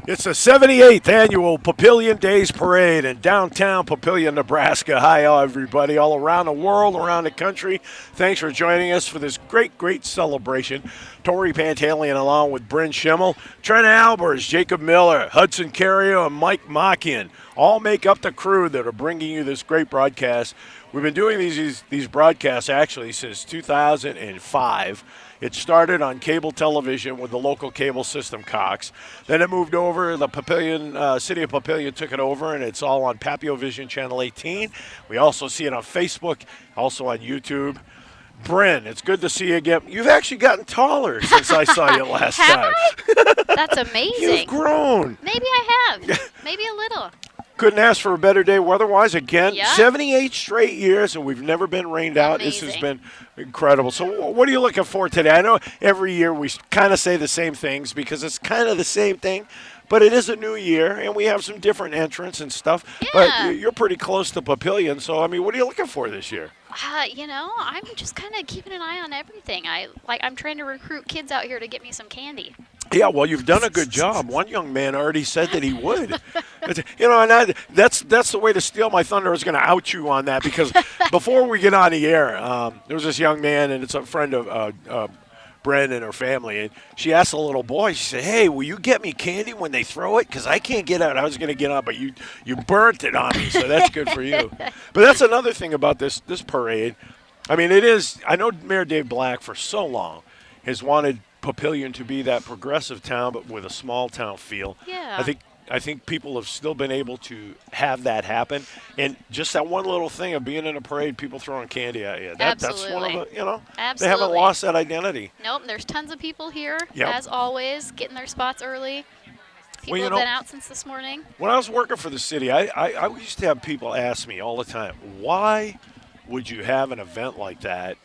It's the 78th annual Papillion Days Parade in downtown Papillion, Nebraska. Hi, everybody, all around the world, around the country. Thanks for joining us for this great celebration. Tori Pantalian along with Bryn Schimmel, Trent Albers, Jacob Miller, Hudson Carrio, and Mike Mockian all make up the crew that are bringing you this great broadcast. We've been doing these broadcasts actually since 2005. It started on cable television with the local cable system, Cox. Then it moved over. The Papillion, City of Papillion took it over, and it's all on Papio Vision Channel 18. We also see it on Facebook, also on YouTube. Bryn, it's good to see you again. You've actually gotten taller since I saw you last time. That's amazing. You've grown. Maybe I have. Maybe a little. Couldn't ask for a better day weather-wise. Again, Yeah. 78 straight years, and we've never been rained out. Amazing. This has been incredible. So what are you looking for today? I know every year we kind of say the same things because it's kind of the same thing, but it is a new year, and we have some different entrants and stuff. Yeah. But you're pretty close to Papillion, so, I mean, what are you looking for this year? I'm just kind of keeping an eye on everything. I'm trying to recruit kids out here to get me some candy. Yeah, well, you've done a good job. One young man already said that he would. And that's the way to steal my thunder. I was going to out you on that because before we get on the air, there was this young man, and it's a friend of Bren and her family, and she asked the little boy, she said, "Hey, will you get me candy when they throw it? Because I can't get out." I was going to get on, but you burnt it on me, so that's good for you. But that's another thing about this parade. I mean, it is – I know Mayor Dave Black for so long has wanted Papillion to be that progressive town, but with a small town feel. Yeah. I think people have still been able to have that happen, and just that one little thing of being in a parade, people throwing candy at you. That's one of the Absolutely. They haven't lost that identity. Nope, there's tons of people here, Yep. as always, getting their spots early. People have been out since this morning. When I was working for the city, I used to have people ask me all the time, why would you have an event like that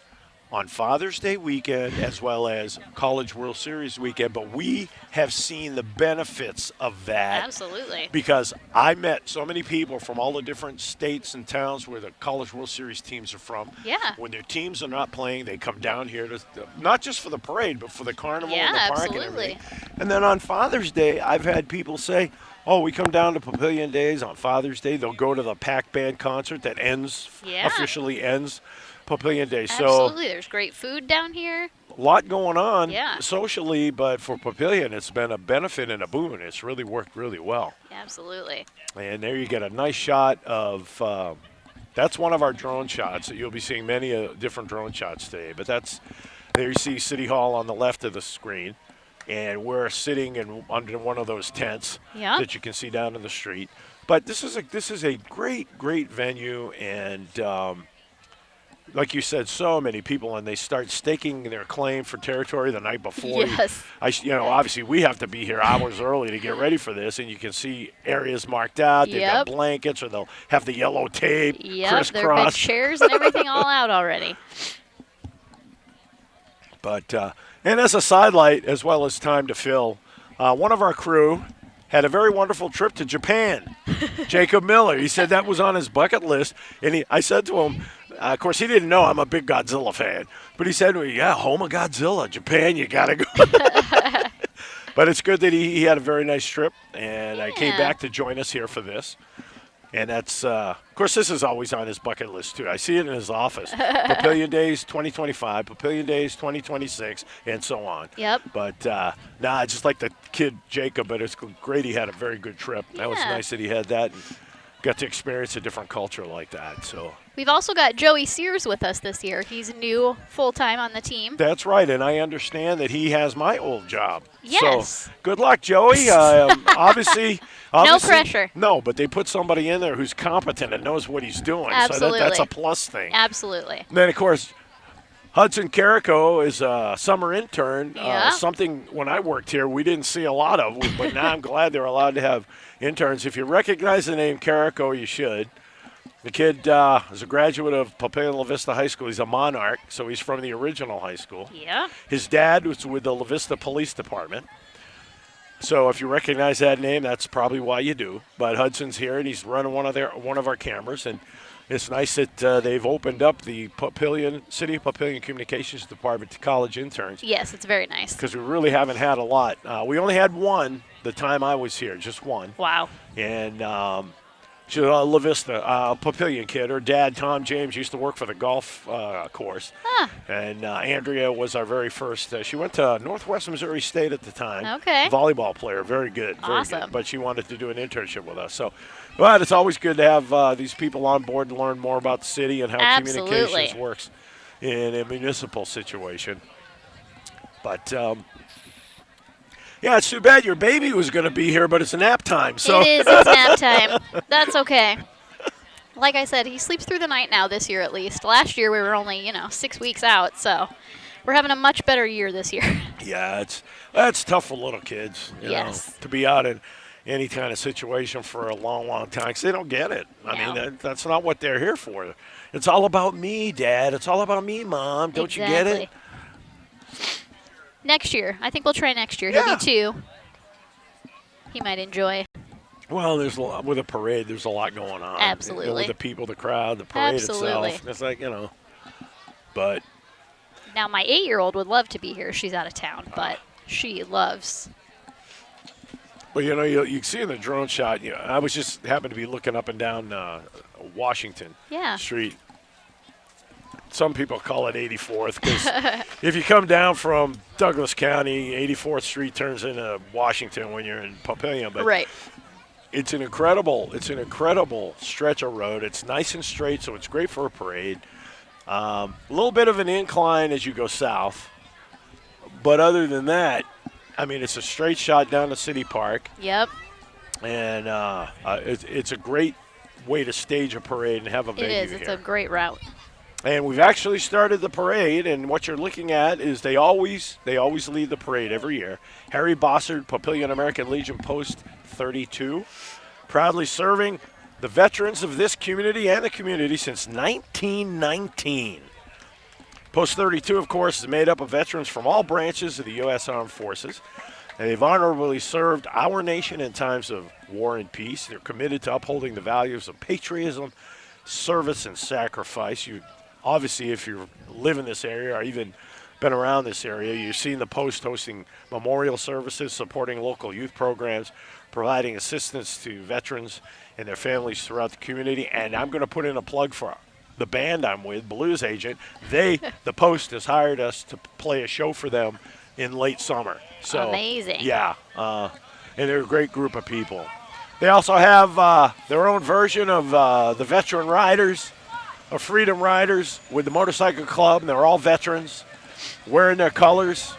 on Father's Day weekend as well as College World Series weekend? But we have seen the benefits of that. Absolutely. Because I met so many people from all the different states and towns where the College World Series teams are from. Yeah. When their teams are not playing, they come down here to not just for the parade, but for the carnival Yeah, and the park absolutely. and everything. And then on Father's Day, I've had people say, "Oh, we come down to Papillion Days on Father's Day." They'll go to the Pac Band concert that officially ends Papillion Days. Absolutely. There's great food down here. So a lot going on Yeah. socially, but for Papillion, it's been a benefit and a boon. It's really worked really well. Absolutely. And there you get a nice shot of that's one of our drone shots. You'll be seeing many different drone shots today. But there you see City Hall on the left of the screen. And we're sitting under one of those tents that you can see down in the street. But this is a great venue, and like you said, so many people, and they start staking their claim for territory the night before. Yes. Obviously we have to be here hours early to get ready for this, and you can see areas marked out. They've got blankets, or they'll have the yellow tape crisscross. There have been chairs and everything all out already. But and as a sidelight, as well as time to fill, one of our crew had a very wonderful trip to Japan. Jacob Miller. He said that was on his bucket list, and I said to him, of course, he didn't know I'm a big Godzilla fan, but he said to me, "Yeah, home of Godzilla, Japan, you got to go." But it's good that he had a very nice trip, and I came back to join us here for this. And that's, of course, this is always on his bucket list, too. I see it in his office. Papillion Days 2025, Papillion Days 2026, and so on. Yep. But, I just like the kid, Jacob, but it's great he had a very good trip. That was nice that he had that and got to experience a different culture like that. So We've also got Joey Sears with us this year. He's new full-time on the team. That's right, and I understand that he has my old job. Yes. So good luck, Joey. Obviously, no pressure. No, but they put somebody in there who's competent and knows what he's doing. Absolutely. So that's a plus thing. Absolutely. And then, of course, Hudson Carrico is a summer intern. Yeah. Something when I worked here we didn't see a lot of, but now I'm glad they're allowed to have interns. If you recognize the name Carrico, you should. The kid is a graduate of Papillion La Vista High School. He's a Monarch, so he's from the original high school. Yeah. His dad was with the La Vista Police Department. So if you recognize that name, that's probably why you do. But Hudson's here, and he's running one of our cameras. And It's nice that they've opened up the City of Papillion Communications Department to college interns. Yes, it's very nice. Because we really haven't had a lot. We only had one the time I was here, just one. Wow. And she's a La Vista Papillion kid. Her dad, Tom James, used to work for the golf course. Huh. And Andrea was our very first. She went to Northwest Missouri State at the time. Okay. Volleyball player, very good. Very Awesome. good. But she wanted to do an internship with us. But it's always good to have these people on board to learn more about the city and how communications works in a municipal situation. But yeah, it's too bad your baby was going to be here, but it's nap time. So it is. It's nap time. That's okay. Like I said, he sleeps through the night now this year at least. Last year we were only, 6 weeks out, so we're having a much better year this year. Yeah, that's tough for little kids, yes. to be out in any kind of situation for a long, long time because they don't get it. No. I mean, that's not what they're here for. It's all about me, Dad. It's all about me, Mom. Don't you get it? Next year. I think we'll try next year. Yeah. He'll be 2. He might enjoy. Well, with a parade, there's a lot going on. Absolutely. With the people, the crowd, the parade Absolutely. itself. It's like, but. Now, my 8-year-old would love to be here. She's out of town, but she loves. Well, you see in the drone shot, I was just happened to be looking up and down Washington Street. Some people call it 84th because if you come down from Douglas County, 84th Street turns into Washington when you're in Papillion. But right. It's an incredible stretch of road. It's nice and straight, so it's great for a parade. A little bit of an incline as you go south, but other than that, I mean, it's a straight shot down to City Park. Yep. And it's a great way to stage a parade and have a venue here. It is. It's a great route. And we've actually started the parade, and what you're looking at is they always lead the parade every year. Harry Bossard, Papillion American Legion Post 32, proudly serving the veterans of this community and the community since 1919. Post 32, of course, is made up of veterans from all branches of the U.S. Armed Forces. And they've honorably served our nation in times of war and peace. They're committed to upholding the values of patriotism, service, and sacrifice. Obviously, if you live in this area or even been around this area, you've seen the Post hosting memorial services, supporting local youth programs, providing assistance to veterans and their families throughout the community. And I'm going to put in a plug for the band I'm with, Blues Agent. The Post has hired us to play a show for them in late summer. So amazing. Yeah, and they're a great group of people. They also have their own version of the Veteran Riders, of Freedom Riders with the Motorcycle Club, and they're all veterans wearing their colors.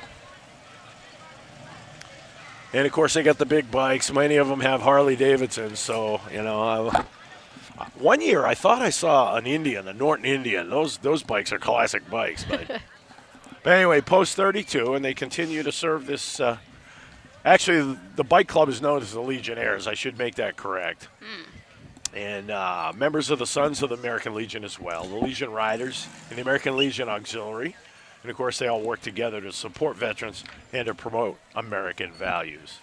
And, of course, they got the big bikes. Many of them have Harley Davidsons. So, one year I thought I saw an Indian, a Norton Indian. Those bikes are classic bikes. But anyway, Post 32, and they continue to serve this. Actually, the bike club is known as the Legionnaires. I should make that correct. And members of the Sons of the American Legion as well, the Legion Riders and the American Legion Auxiliary. And, of course, they all work together to support veterans and to promote American values.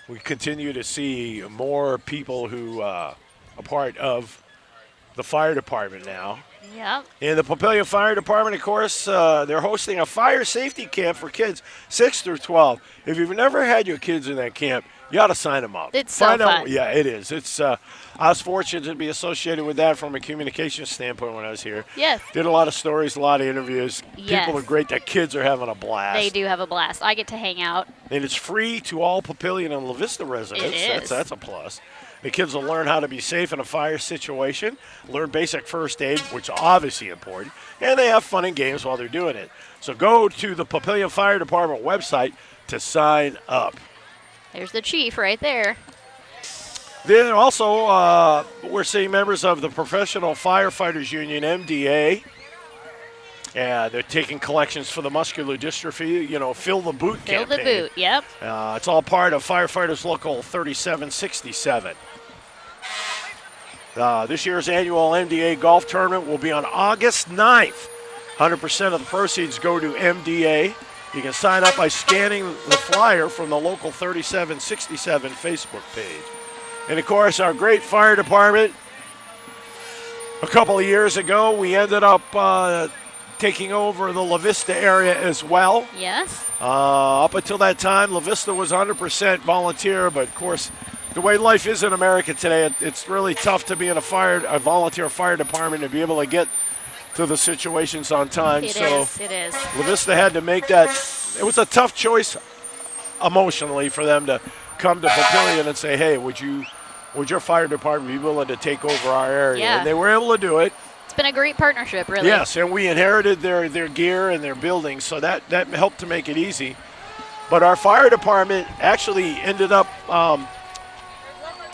We continue to see more people who are part of the fire department now. Yep. And the Papillion Fire Department, of course, they're hosting a fire safety camp for kids 6 through 12. If you've never had your kids in that camp, you ought to sign them up. It's so fun. Yeah, it is. It's. I was fortunate to be associated with that from a communications standpoint when I was here. Yes. Did a lot of stories, a lot of interviews. Yes. People are great. The kids are having a blast. They do have a blast. I get to hang out. And it's free to all Papillion and La Vista residents. It is. That's a plus. The kids will learn how to be safe in a fire situation, learn basic first aid, which is obviously important, and they have fun and games while they're doing it. So go to the Papillion Fire Department website to sign up. There's the chief right there. Then also, we're seeing members of the Professional Firefighters Union, MDA. They're taking collections for the muscular dystrophy, Fill the Boot Fill campaign. the boot, yep. It's all part of Firefighters Local 3767. This year's annual MDA golf tournament will be on August 9th. 100% of the proceeds go to MDA. You can sign up by scanning the flyer from the local 3767 Facebook page. And, of course, our great fire department, a couple of years ago, we ended up taking over the La Vista area as well. Yes. Up until that time, La Vista was 100% volunteer, but, of course, the way life is in America today, it's really tough to be in a volunteer fire department and be able to get to the situations on time. It is. La Vista had to make that. It was a tough choice emotionally for them to come to Papillion and say, hey, would your fire department be willing to take over our area? Yeah. And they were able to do it. It's been a great partnership, really. Yes, and we inherited their gear and their buildings, so that helped to make it easy. But our fire department actually ended up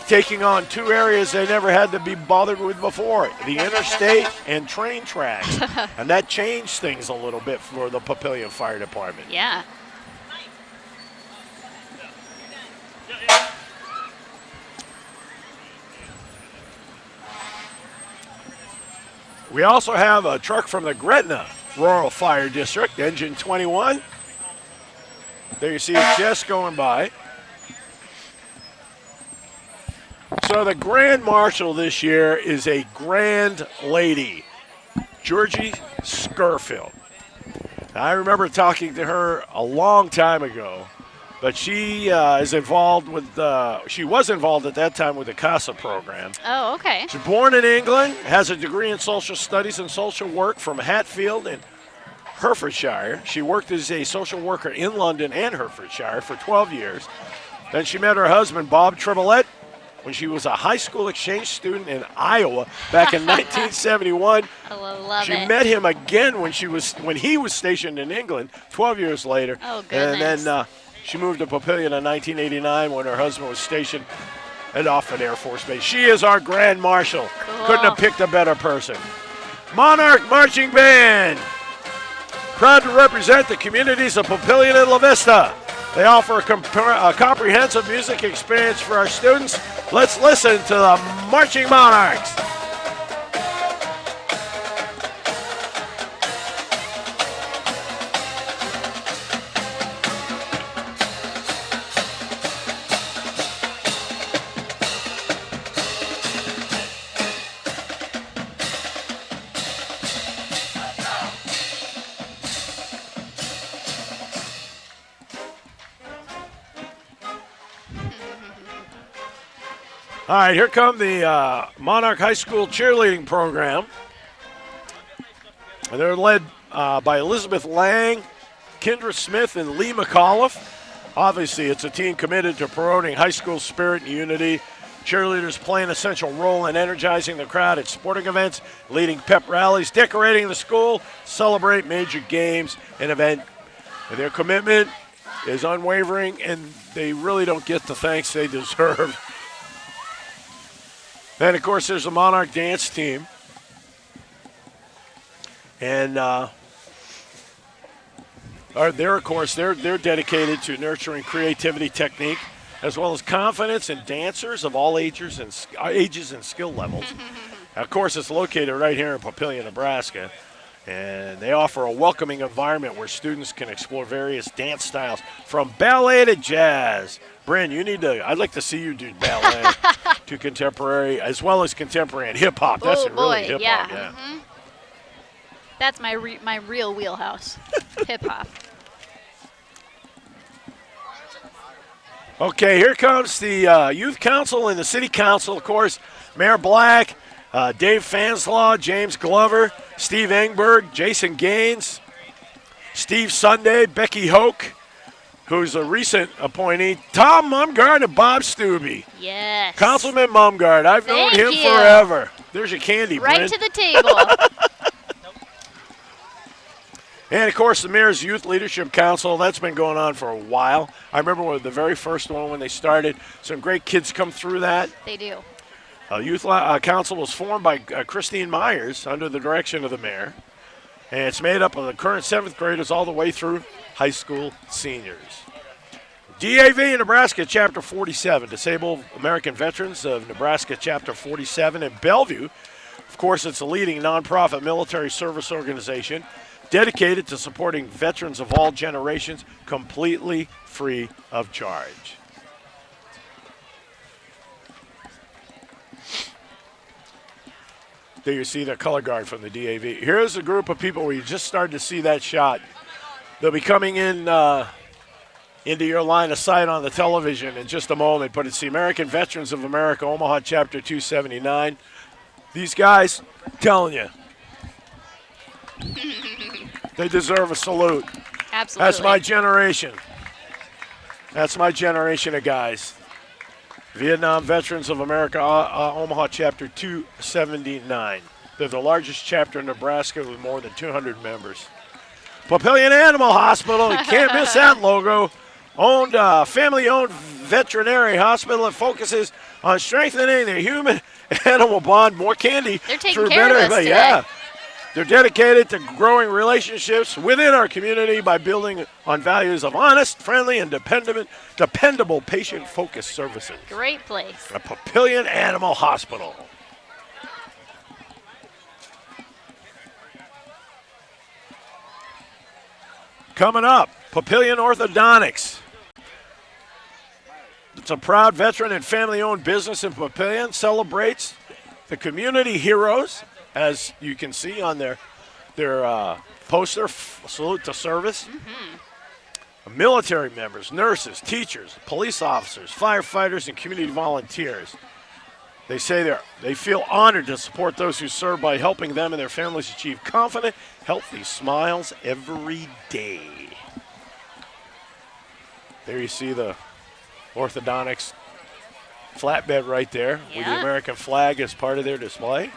taking on two areas they never had to be bothered with before, the interstate and train tracks. And that changed things a little bit for the Papillion Fire Department. Yeah. We also have a truck from the Gretna Rural Fire District, engine 21. There you see it just going by. So the Grand Marshal this year is a grand lady, Georgie Skerfield. Now, I remember talking to her a long time ago, but she is involved with, she was involved at that time with the CASA program. Oh, okay. She's born in England, has a degree in social studies and social work from Hatfield in Herefordshire. She worked as a social worker in London and Herefordshire for 12 years. Then she met her husband, Bob Tribolette, when she was a high school exchange student in Iowa back in 1971. I love she it. met him again when he was stationed in England 12 years later. Oh, goodness. And then she moved to Papillion in 1989 when her husband was stationed at Offutt Air Force Base. She is our Grand Marshal. Cool. Couldn't have picked a better person. Monarch Marching Band, proud to represent the communities of Papillion and La Vista. They offer a comprehensive music experience for our students. Let's listen to the Marching Monarchs. All right, here come the Monarch High School cheerleading program. And they're led by Elizabeth Lang, Kendra Smith, and Lee McAuliffe. Obviously, it's a team committed to promoting high school spirit and unity. Cheerleaders play an essential role in energizing the crowd at sporting events, leading pep rallies, decorating the school, celebrate major games and events. And their commitment is unwavering, and they really don't get the thanks they deserve. And, of course, there's the Monarch dance team. And they're dedicated to nurturing creativity, technique, as well as confidence in dancers of all ages and skill levels. Of course, it's located right here in Papillion, Nebraska. And they offer a welcoming environment where students can explore various dance styles from ballet to jazz. Bryn, I'd like to see you do ballet to contemporary, as well as contemporary and hip-hop. That's really hip-hop, yeah. Mm-hmm. That's my real wheelhouse, hip-hop. Okay, here comes the Youth Council and the City Council, of course. Mayor Black, Dave Fanslaw, James Glover, Steve Engberg, Jason Gaines, Steve Sunday, Becky Hoke, who's a recent appointee, Tom Mumgard, and Bob Stubbe. Yes. Councilman Mumgard, I've known him forever. There's your candy, right Bryn. to the table. And, of course, the Mayor's Youth Leadership Council, that's been going on for a while. I remember the very first one when they started. Some great kids come through that. They do. Youth Council was formed by Christine Myers under the direction of the mayor. And it's made up of the current 7th graders all the way through high school seniors. DAV Nebraska Chapter 47, Disabled American Veterans of Nebraska Chapter 47 in Bellevue. Of course, it's a leading nonprofit military service organization dedicated to supporting veterans of all generations completely free of charge. There you see the color guard from the DAV. Here's a group of people where you just started to see that shot. They'll be coming in into your line of sight on the television in just a moment, but it's the American Veterans of America, Omaha Chapter 279. These guys, I'm telling you, they deserve a salute. Absolutely. That's my generation. That's my generation of guys. Vietnam Veterans of America, Omaha Chapter 279. They're the largest chapter in Nebraska with more than 200 members. Papillion Animal Hospital, you can't miss that logo. Family-owned veterinary hospital that focuses on strengthening the human-animal bond. More candy. They're taking care of us today. Yeah. They're dedicated to growing relationships within our community by building on values of honest, friendly, and dependable patient-focused services. Great place. A Papillion Animal Hospital. Coming up, Papillion Orthodontics. It's a proud veteran and family-owned business in Papillion. Celebrates the community heroes, as you can see on their poster, salute to service. Military members, nurses, teachers, police officers, firefighters, and community volunteers. They say they feel honored to support those who serve by helping them and their families achieve confident, healthy smiles every day. There you see the orthodontics flatbed right there with the American flag as part of their display.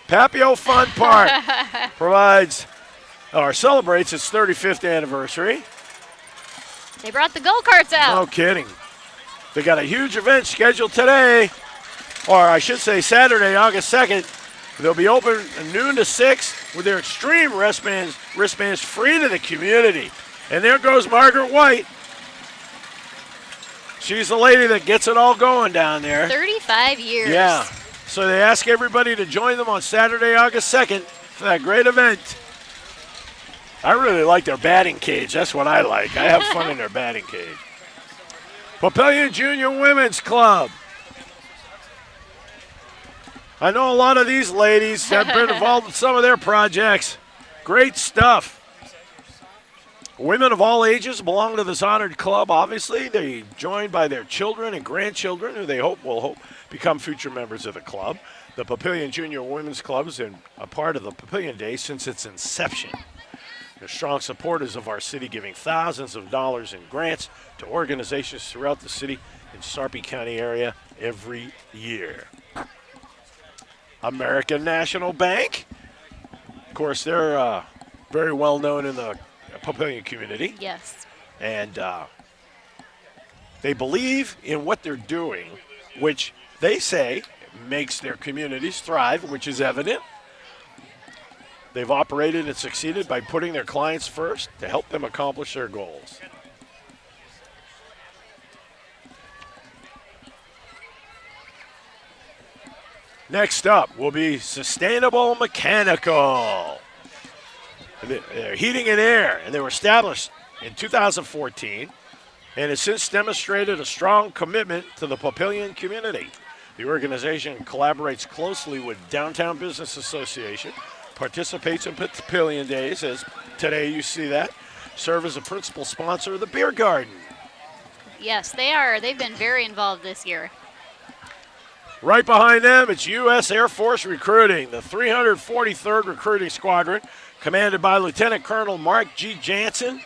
Papio Fun Park celebrates its 35th anniversary. They brought the go-karts out. No kidding. They got a huge event scheduled today, or I should say Saturday, August 2nd. They'll be open noon to 6 with their extreme wristbands free to the community. And there goes Margaret White. She's the lady that gets it all going down there. 35 years. Yeah. So they ask everybody to join them on Saturday, August 2nd for that great event. I really like their batting cage. That's what I like. I have fun in their batting cage. Papillion Junior Women's Club. I know a lot of these ladies have been involved in some of their projects. Great stuff. Women of all ages belong to this honored club, obviously. They're joined by their children and grandchildren, who they will become future members of the club. The Papillion Junior Women's Club has been a part of the Papillion Days since its inception. They're strong supporters of our city, giving thousands of dollars in grants to organizations throughout the city and Sarpy County area every year. American National Bank. Of course, they're very well known in the Papillion community. Yes. And they believe in what they're doing, which they say makes their communities thrive, which is evident. They've operated and succeeded by putting their clients first to help them accomplish their goals. Next up will be Sustainable Mechanical. They're heating and air, and they were established in 2014 and has since demonstrated a strong commitment to the Papillion community. The organization collaborates closely with Downtown Business Association, participates in Papillion Days, as today you see that, serve as a principal sponsor of the Beer Garden. Yes, they are. They've been very involved this year. Right behind them, it's U.S. Air Force Recruiting, the 343rd Recruiting Squadron, commanded by Lieutenant Colonel Mark G. Jansen,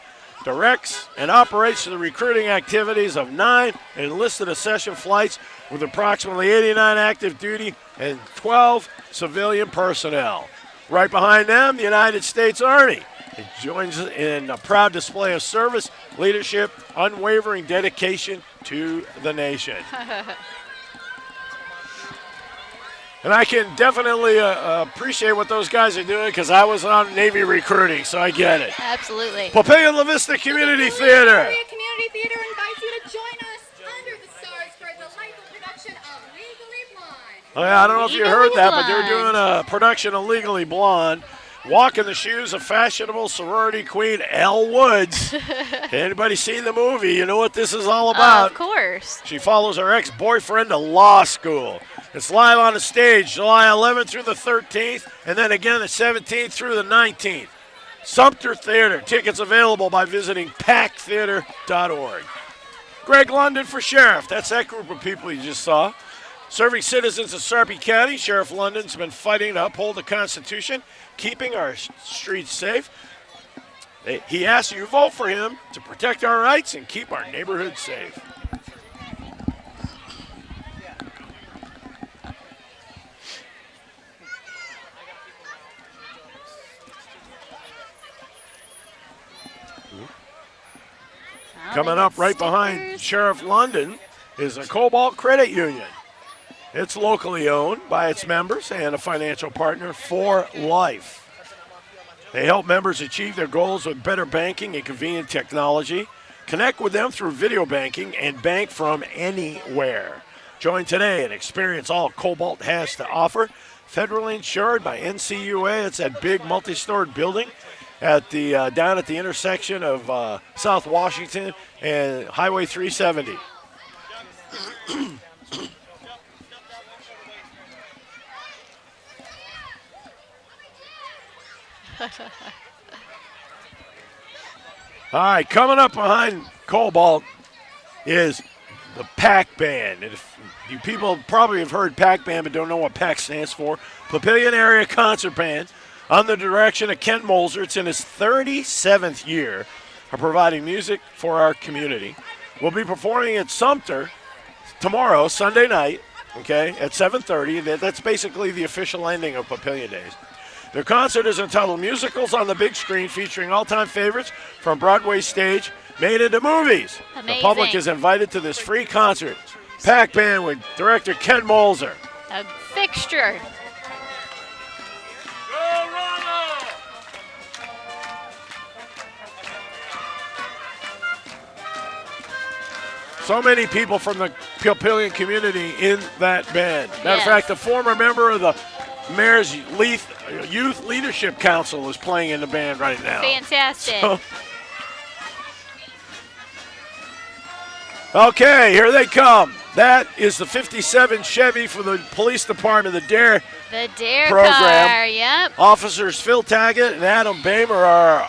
directs and operates the recruiting activities of 9 enlisted accession flights with approximately 89 active duty and 12 civilian personnel. Right behind them, the United States Army. It joins in a proud display of service, leadership, unwavering dedication to the nation. And I can definitely appreciate what those guys are doing because I was on Navy recruiting, so I get it. Absolutely. Papillion La Vista Community Theater. Area Community Theater invites you to join us under the stars for the delightful production of Legally Blonde. Oh, yeah, I don't know if you heard that, but they're doing a production of Legally Blonde walk in the shoes of fashionable sorority queen Elle Woods. Anybody seen the movie? You know what this is all about. Of course. She follows her ex-boyfriend to law school. It's live on the stage July 11th through the 13th, and then again the 17th through the 19th. Sumter Theater. Tickets available by visiting packtheater.org. Greg London for sheriff. That's that group of people you just saw. Serving citizens of Sarpy County, Sheriff London's been fighting to uphold the Constitution, keeping our streets safe. He asks you to vote for him to protect our rights and keep our neighborhoods safe. Coming up right behind Sheriff London is a Cobalt Credit Union. It's locally owned by its members and a financial partner for life. They help members achieve their goals with better banking and convenient technology. Connect with them through video banking and bank from anywhere. Join today and experience all Cobalt has to offer. Federally insured by NCUA. It's that big multi-stored building at the down at the intersection of South Washington and Highway 370. All right, coming up behind Cobalt is the PAC Band. And if you people probably have heard PAC Band but don't know what PAC stands for, Papillion Area Concert Band, under the direction of Ken Molzer. It's in his 37th year of providing music for our community. We'll be performing at Sumter tomorrow, Sunday night, okay, at 7:30. That's basically the official ending of Papillion Days. Their concert is entitled Musicals on the Big Screen, featuring all-time favorites from Broadway stage made into movies. Amazing. The public is invited to this free concert. PAC Band with director Ken Molzer. A fixture. So many people from the Papillion community in that band. Matter Yes. of fact, a former member of the Mayor's Youth Leadership Council is playing in the band right now. Fantastic. Okay, here they come. That is the 57 Chevy for the police department, the DARE The DARE program. car, yep. Officers Phil Taggett and Adam Bamer are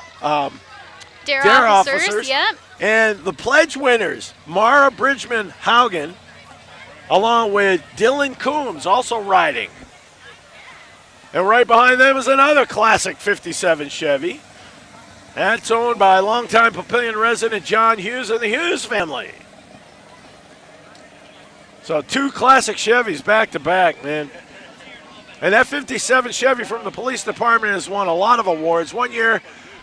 DARE DARE officers, officers. yep. And the pledge winners, Mara Bridgman Haugen, along with Dylan Coombs, also riding. And right behind them is another classic 57 Chevy. That's owned by longtime Papillion resident John Hughes and the Hughes family. So two classic Chevys back to back, man. And that 57 Chevy from the police department has won a lot of awards. One year,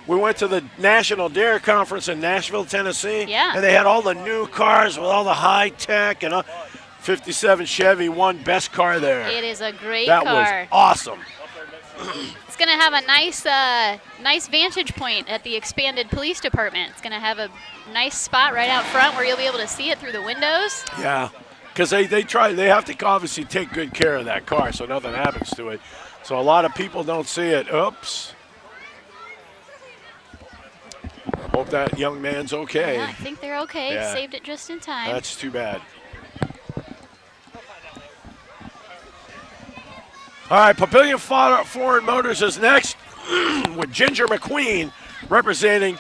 we went to the National DARE Conference in Nashville, Tennessee. Yeah. And they had all the new cars with all the high tech, and 57 Chevy won best car there. It is a great That car. was awesome. It's going to have a nice vantage point at the expanded police department. It's going to have a nice spot right out front where you'll be able to see it through the windows. Yeah, because they have to obviously take good care of that car so nothing happens to it. So a lot of people don't see it. Oops. Hope that young man's okay. Yeah, I think they're okay. Yeah. Saved it just in time. That's too bad. All right, Papillion Foreign Motors is next with Ginger McQueen representing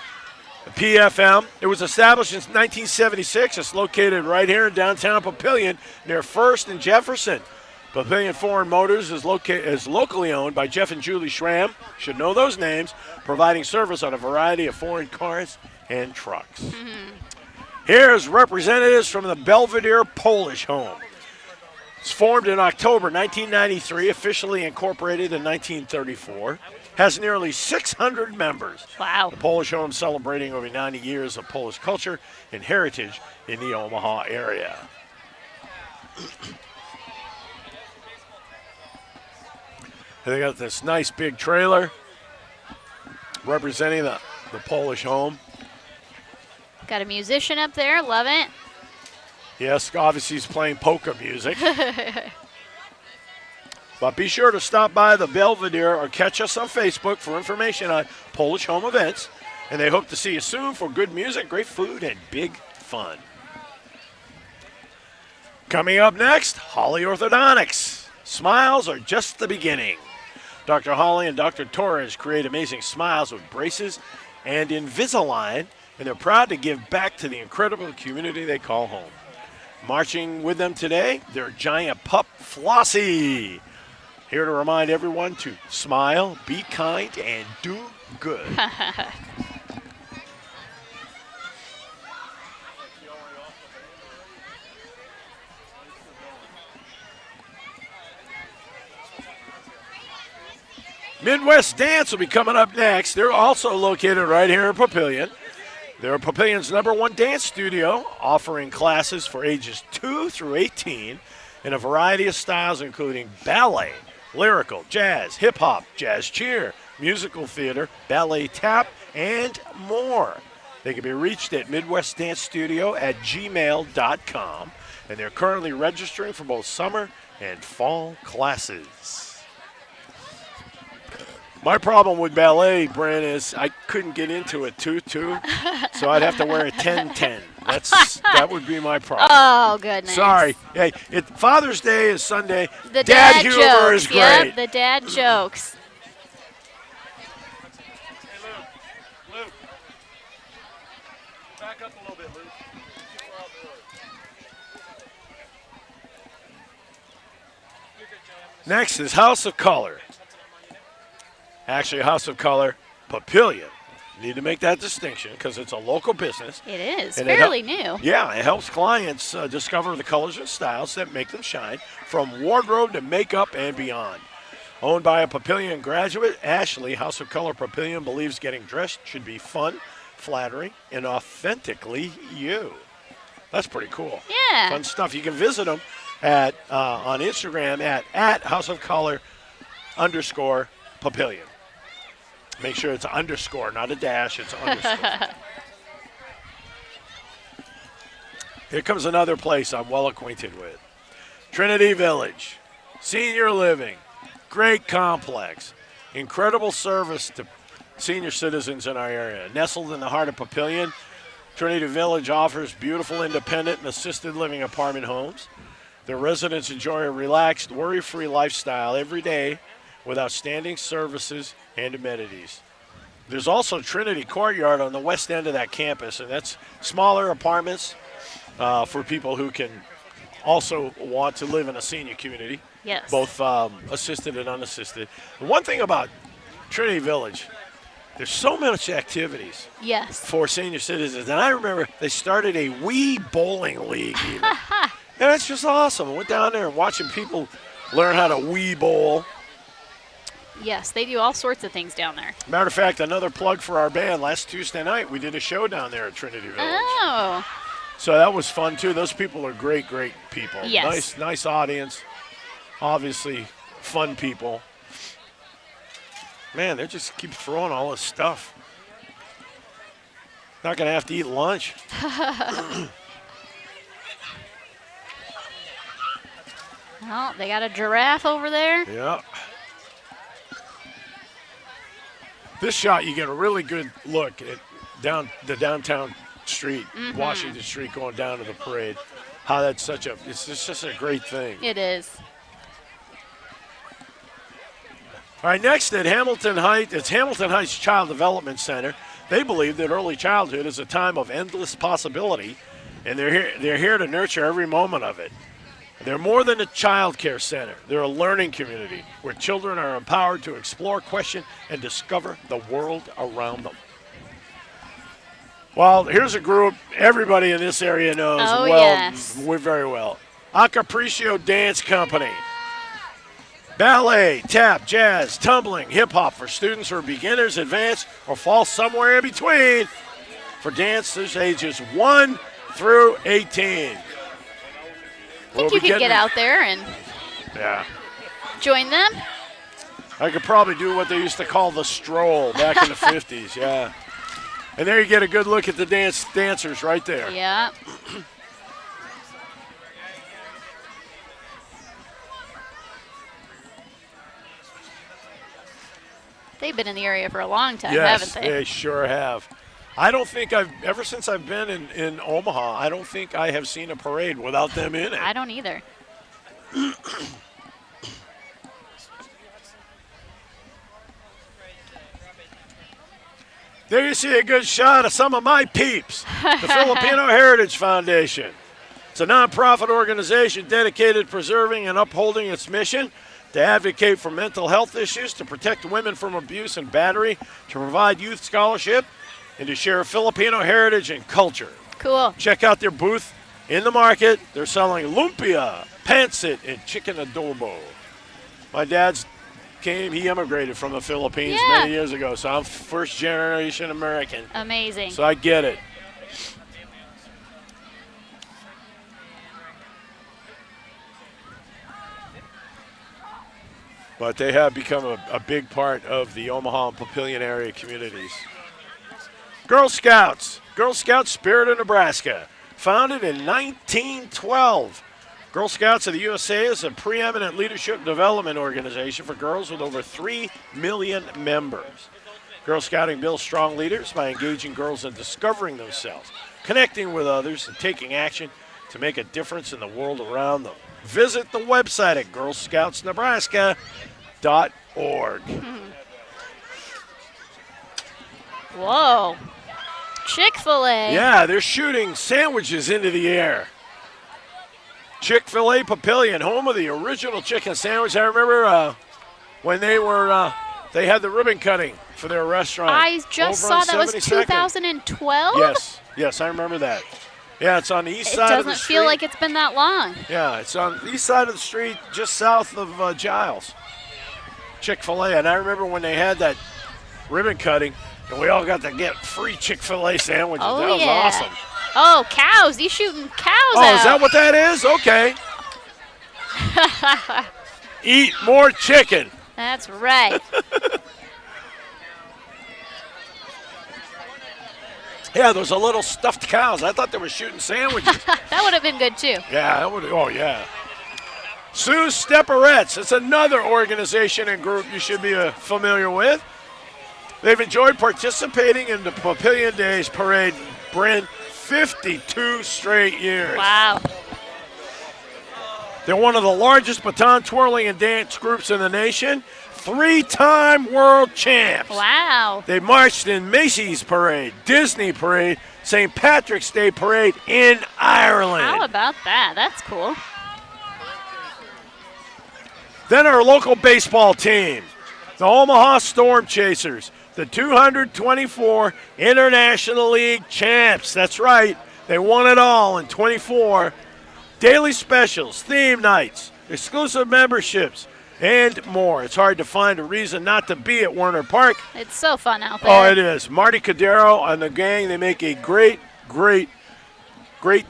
PFM. It was established in 1976. It's located right here in downtown Papillion near First and Jefferson. Papillion Foreign Motors is locally owned by Jeff and Julie Schramm. Should know those names, providing service on a variety of foreign cars and trucks. Here's representatives from the Belvedere Polish Home. It's formed in October 1993, officially incorporated in 1934. Has nearly 600 members. Wow. The Polish Home celebrating over 90 years of Polish culture and heritage in the Omaha area. They got this nice big trailer representing the Polish Home. Got a musician up there. Love it. Yes, obviously he's playing polka music. But be sure to stop by the Belvedere or catch us on Facebook for information on Polish home events. And they hope to see you soon for good music, great food, and big fun. Coming up next, Holly Orthodontics. Smiles are just the beginning. Dr. Holly and Dr. Torres create amazing smiles with braces and Invisalign, and they're proud to give back to the incredible community they call home. Marching with them today, their giant pup, Flossie. Here to remind everyone to smile, be kind, and do good. Midwest Dance will be coming up next. They're also located right here in Papillion. They're Papillion's #1 dance studio, offering classes for ages 2 through 18 in a variety of styles, including ballet, lyrical, jazz, hip-hop, jazz cheer, musical theater, ballet tap, and more. They can be reached at midwestdancestudio@gmail.com, and they're currently registering for both summer and fall classes. My problem with ballet, Brent, is I couldn't get into a 2-2, so I'd have to wear a 10-10. That would be my problem. Oh, goodness. Sorry. Hey, Father's Day is Sunday. The dad humor jokes. is great. Yep, the dad jokes. Hey, Luke. Back up a little bit, Luke. Next is House of Color. Actually, House of Color, Papillion. Need to make that distinction because it's a local business. It is. And Fairly new. Yeah, it helps clients discover the colors and styles that make them shine, from wardrobe to makeup and beyond. Owned by a Papillion graduate, Ashley, House of Color Papillion believes getting dressed should be fun, flattering, and authentically you. That's pretty cool. Yeah. Fun stuff. You can visit them at on Instagram at House of Color _Papillion. Make sure it's an underscore, not a dash. It's an underscore. Here comes another place I'm well acquainted with. Trinity Village. Senior living. Great complex. Incredible service to senior citizens in our area. Nestled in the heart of Papillion, Trinity Village offers beautiful independent and assisted living apartment homes. Their residents enjoy a relaxed, worry-free lifestyle every day with outstanding services and amenities. There's also Trinity Courtyard on the west end of that campus, and that's smaller apartments for people who can also want to live in a senior community. Yes. Both assisted and unassisted. The one thing about Trinity Village, there's so much activities Yes. for senior citizens. And I remember they started a wee bowling league even. And it's just awesome. I went down there and watching people learn how to wee bowl. Yes, they do all sorts of things down there. Matter of fact, another plug for our band. Last Tuesday night, we did a show down there at Trinity Village. Oh. So that was fun, too. Those people are great, great people. Yes. Nice audience. Obviously, fun people. Man, they just keep throwing all this stuff. Not going to have to eat lunch. Well, they got a giraffe over there. Yeah. This shot, you get a really good look at the downtown street, Washington Street, going down to the parade. How that's it's just a great thing. It is. All right, next at Hamilton Heights, it's Hamilton Heights Child Development Center. They believe that early childhood is a time of endless possibility, and they're here to nurture every moment of it. They're more than a child care center. They're a learning community where children are empowered to explore, question, and discover the world around them. Well, here's a group everybody in this area knows we're very well. A Capriccio Dance Company. Ballet, tap, jazz, tumbling, hip-hop for students who are beginners, advanced, or fall somewhere in between for dancers ages 1 through 18. I think you could get out there and join them. I could probably do what they used to call the stroll back in the 50s, yeah. And there you get a good look at the dancers right there. Yeah. They've been in the area for a long time, Yes, haven't they? they sure have. I don't think ever since I've been in Omaha, I don't think I have seen a parade without them in it. I don't either. There you see a good shot of some of my peeps, the Filipino Heritage Foundation. It's a nonprofit organization dedicated to preserving and upholding its mission to advocate for mental health issues, to protect women from abuse and battery, to provide youth scholarship, and to share Filipino heritage and culture. Cool. Check out their booth in the market. They're selling lumpia, pancit, and chicken adobo. My dad's he immigrated from the Philippines many years ago, so I'm first generation American. Amazing. So I get it. But they have become a big part of the Omaha and Papillion area communities. Girl Scouts Spirit of Nebraska, founded in 1912. Girl Scouts of the USA is a preeminent leadership development organization for girls with over 3 million members. Girl Scouting builds strong leaders by engaging girls in discovering themselves, connecting with others, and taking action to make a difference in the world around them. Visit the website at girlscoutsnebraska.org. Whoa. Chick-fil-A. Yeah, they're shooting sandwiches into the air. Chick-fil-A Papillion, home of the original chicken sandwich. I remember when they had the ribbon cutting for their restaurant. I just saw that was 2012? Yes, I remember that. Yeah, it's on the east side of the street. It doesn't feel like it's been that long. Yeah, it's on the east side of the street, just south of Giles. Chick-fil-A, and I remember when they had that ribbon cutting, and we all got to get free Chick-fil-A sandwiches. Oh, that was awesome. Oh, cows. He's shooting cows out. Oh, is that what that is? Okay. Eat more chicken. That's right. Yeah, those are little stuffed cows. I thought they were shooting sandwiches. That would have been good, too. Yeah, that would. Oh, yeah. Sioux Stepperettes. It's another organization and group you should be familiar with. They've enjoyed participating in the Papillion Days Parade, Bryn, 52 straight years. Wow. They're one of the largest baton twirling and dance groups in the nation. 3-time world champs. Wow. They marched in Macy's Parade, Disney Parade, St. Patrick's Day Parade in Ireland. How about that? That's cool. Then our local baseball team, the Omaha Storm Chasers, the 224 International League champs. That's right. They won it all in 24. Daily specials, theme nights, exclusive memberships, and more. It's hard to find a reason not to be at Werner Park. It's so fun out there. Oh, it is. Marty Cadero and the gang, they make a great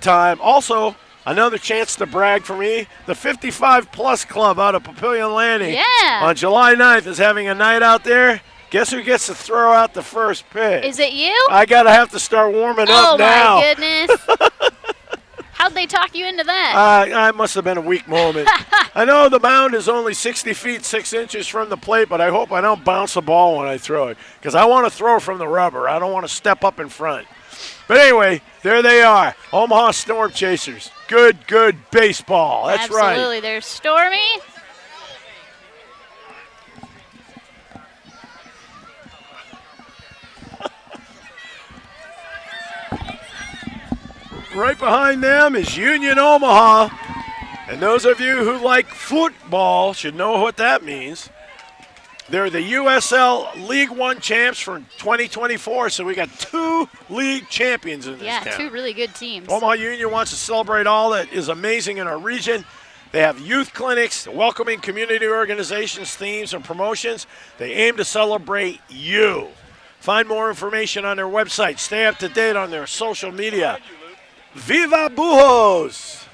time. Also, another chance to brag for me, the 55-plus club out of Papillion Landing on July 9th is having a night out there. Guess who gets to throw out the first pitch? Is it you? I got to have to start warming up now. Oh, my goodness. How'd they talk you into that? I must have been a weak moment. I know the mound is only 60 feet, 6 inches from the plate, but I hope I don't bounce the ball when I throw it because I want to throw from the rubber. I don't want to step up in front. But anyway, there they are, Omaha Storm Chasers. Good baseball. That's right. Absolutely. There's Stormy. Right behind them is Union Omaha. And those of you who like football should know what that means. They're the USL League One champs for 2024, so we got 2 league champions in this town. Yeah, 2 really good teams. Omaha Union wants to celebrate all that is amazing in our region. They have youth clinics, welcoming community organizations, themes, and promotions. They aim to celebrate you. Find more information on their website. Stay up to date on their social media. Viva Bujos!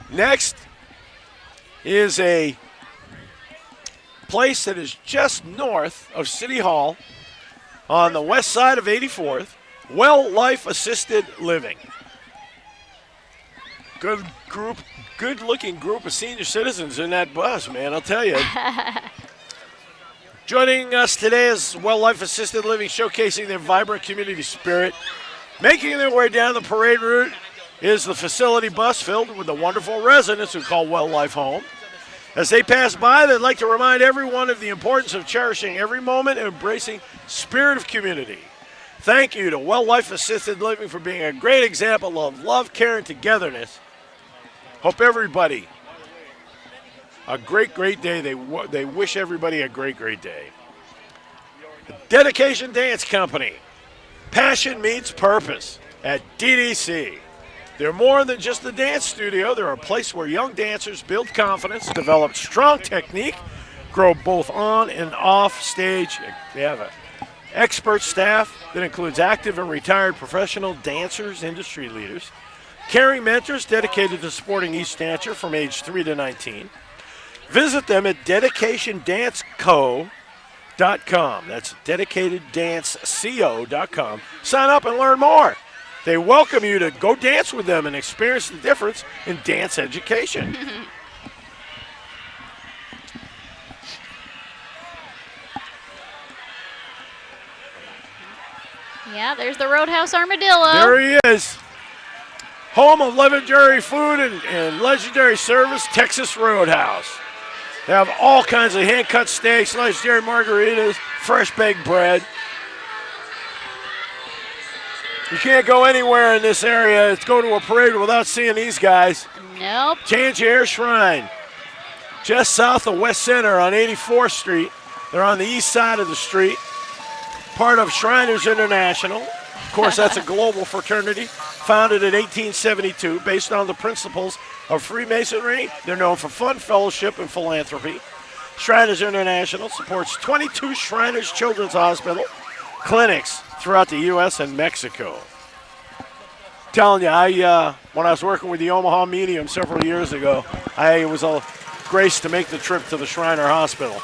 Next is a place that is just north of City Hall on the west side of 84th, Well Life Assisted Living. good-looking group of senior citizens in that bus, man, I'll tell you. Joining us today is Well Life Assisted Living, showcasing their vibrant community spirit. Making their way down the parade route is the facility bus filled with the wonderful residents who call Well Life home. As they pass by, they'd like to remind everyone of the importance of cherishing every moment and embracing spirit of community. Thank you to Well Life Assisted Living for being a great example of love, care, and togetherness. Hope everybody a great, great day. They wish everybody a great, great day. Dedication Dance Company. Passion meets purpose at DDC. They're more than just a dance studio. They're a place where young dancers build confidence, develop strong technique, grow both on and off stage. They have an expert staff that includes active and retired professional dancers, industry leaders, caring mentors dedicated to supporting each dancer from age 3 to 19. Visit them at dedicationdanceco.com. That's dedicateddanceco.com. Sign up and learn more. They welcome you to go dance with them and experience the difference in dance education. Yeah, there's the Roadhouse Armadillo. There he is. Home of legendary food and legendary service, Texas Roadhouse. They have all kinds of hand-cut steaks, legendary margaritas, fresh baked bread. You can't go anywhere in this area. Go to a parade without seeing these guys. Nope. Tangier Shrine, just south of West Center on 84th Street. They're on the east side of the street. Part of Shriners International. Of course, that's a global fraternity founded in 1872 based on the principles of Freemasonry. They're known for fun, fellowship, and philanthropy. Shriners International supports 22 Shriners Children's Hospital clinics throughout the U.S. and Mexico. Telling you, when I was working with the Omaha Medium several years ago, I was graced to make the trip to the Shriner Hospital.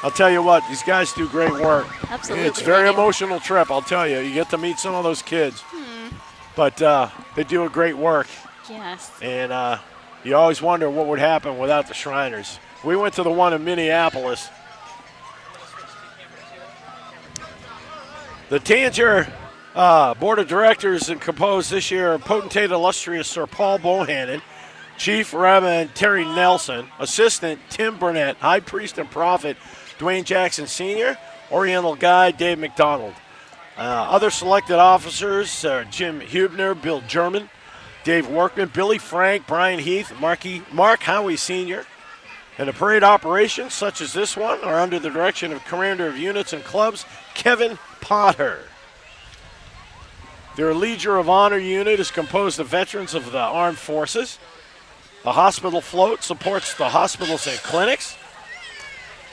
I'll tell you what, these guys do great work. Absolutely. It's a very emotional trip, I'll tell you. You get to meet some of those kids. But they do a great work. Yes. And you always wonder what would happen without the Shriners. We went to the one in Minneapolis. The Tangier Board of Directors is composed this year of Potentate Illustrious Sir Paul Bohannon, Chief Reverend Terry Nelson, Assistant Tim Burnett, High Priest and Prophet Dwayne Jackson Sr., Oriental Guide Dave McDonald. Other selected officers are Jim Hubner, Bill German, Dave Workman, Billy Frank, Brian Heath, Mark Howie Sr. And the parade operations, such as this one, are under the direction of Commander of Units and Clubs, Kevin Potter. Their Legion of Honor unit is composed of veterans of the armed forces. The hospital float supports the hospitals and clinics.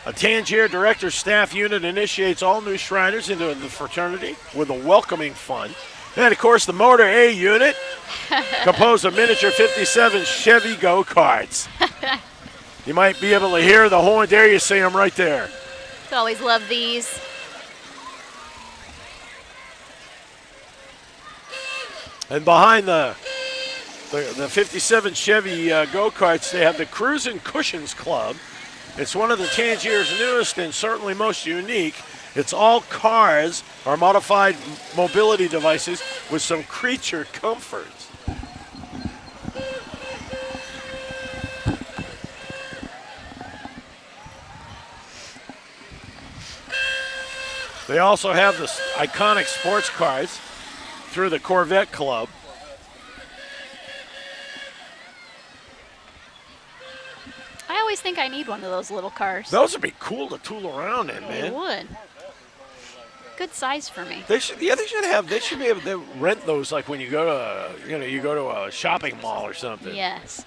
A Tangier Director Staff unit initiates all new Shriners into the fraternity with a welcoming fun. And, of course, the Motor A unit, composed of miniature 57 Chevy go-karts. You might be able to hear the horn. There you see them right there. Always love these. And behind the 57 Chevy go-karts, they have the Cruisin' Cushions Club. It's one of the Tangier's newest and certainly most unique. It's all cars or modified mobility devices with some creature comforts. They also have the iconic sports cars through the Corvette Club. I always think I need one of those little cars. Those would be cool to tool around in, They man. would. Good size for me. They should be able to rent those like when you go to a shopping mall or something. Yes.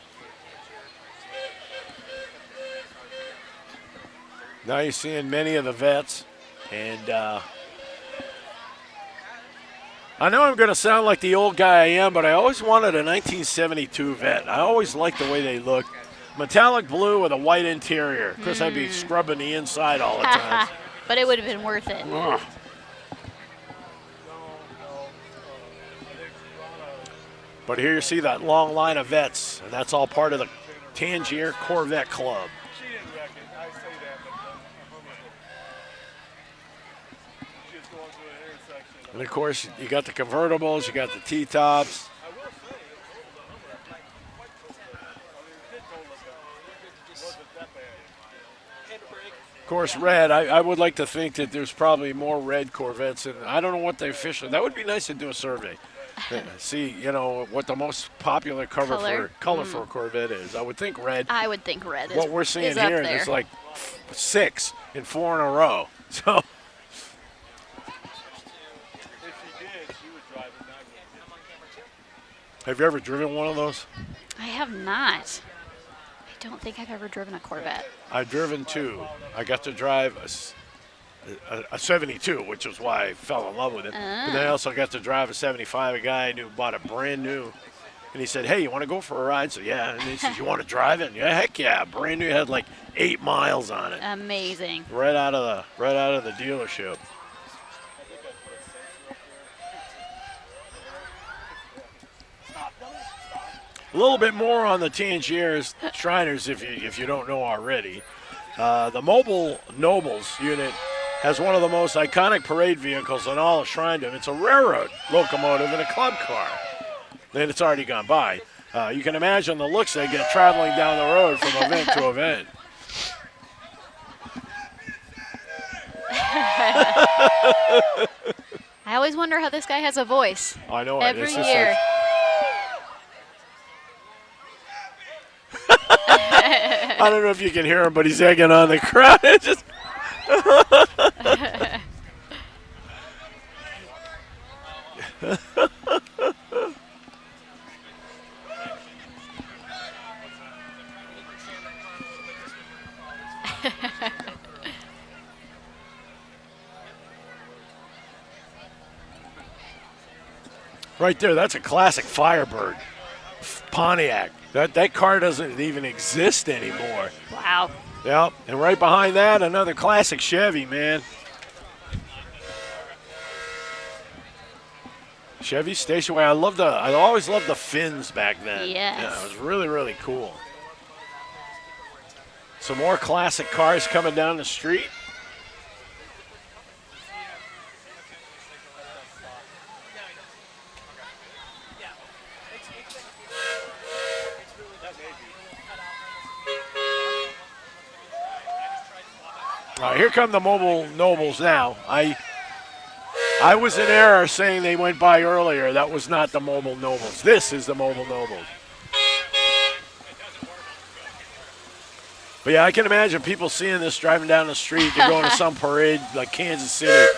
Now you're seeing many of the vets, and I know I'm going to sound like the old guy I am, but I always wanted a 1972 vet. I always liked the way they looked. Metallic blue with a white interior. Of course, I'd be scrubbing the inside all the time. But it would have been worth it. But here you see that long line of vets, and that's all part of the Tangier Corvette Club. And of course, you got the convertibles, you got the T-tops. Of course, red. I would like to think that there's probably more red Corvettes, and I don't know what they officially. That would be nice to do a survey. See, what the most popular color for a Corvette is. I would think red. I would think red is what we're seeing is up here there. is like 6 and 4 in a row. So. Have you ever driven one of those? I have not. I don't think I've ever driven a Corvette. I've driven 2. I got to drive a 72, which is why I fell in love with it. But then I also got to drive a 75. A guy I knew bought it brand new. And he said, hey, you want to go for a ride? So, yeah. And he said, you want to drive it? And, yeah, heck yeah. Brand new. It had like 8 miles on it. Amazing. Right out of the dealership. A little bit more on the Tangiers Shriners if you don't know already. The Mobile Nobles unit has one of the most iconic parade vehicles in all of Shrindom. It's a railroad locomotive and a club car. And it's already gone by. You can imagine the looks they get traveling down the road from event to event. I always wonder how this guy has a voice. I know it. Every It's just year. like, I don't know if you can hear him, but he's egging on the crowd. It's just right there. That's a classic Firebird Pontiac. That car doesn't even exist anymore. Wow. Yep, and right behind that, another classic Chevy, man. Chevy station wagon. I always loved the fins back then. Yes. Yeah, it was really, really cool. Some more classic cars coming down the street. All right, here come the Mobile Nobles now. I was in error saying they went by earlier. That was not the Mobile Nobles. This is the Mobile Nobles. But yeah, I can imagine people seeing this driving down the street. They're going to some parade like Kansas City.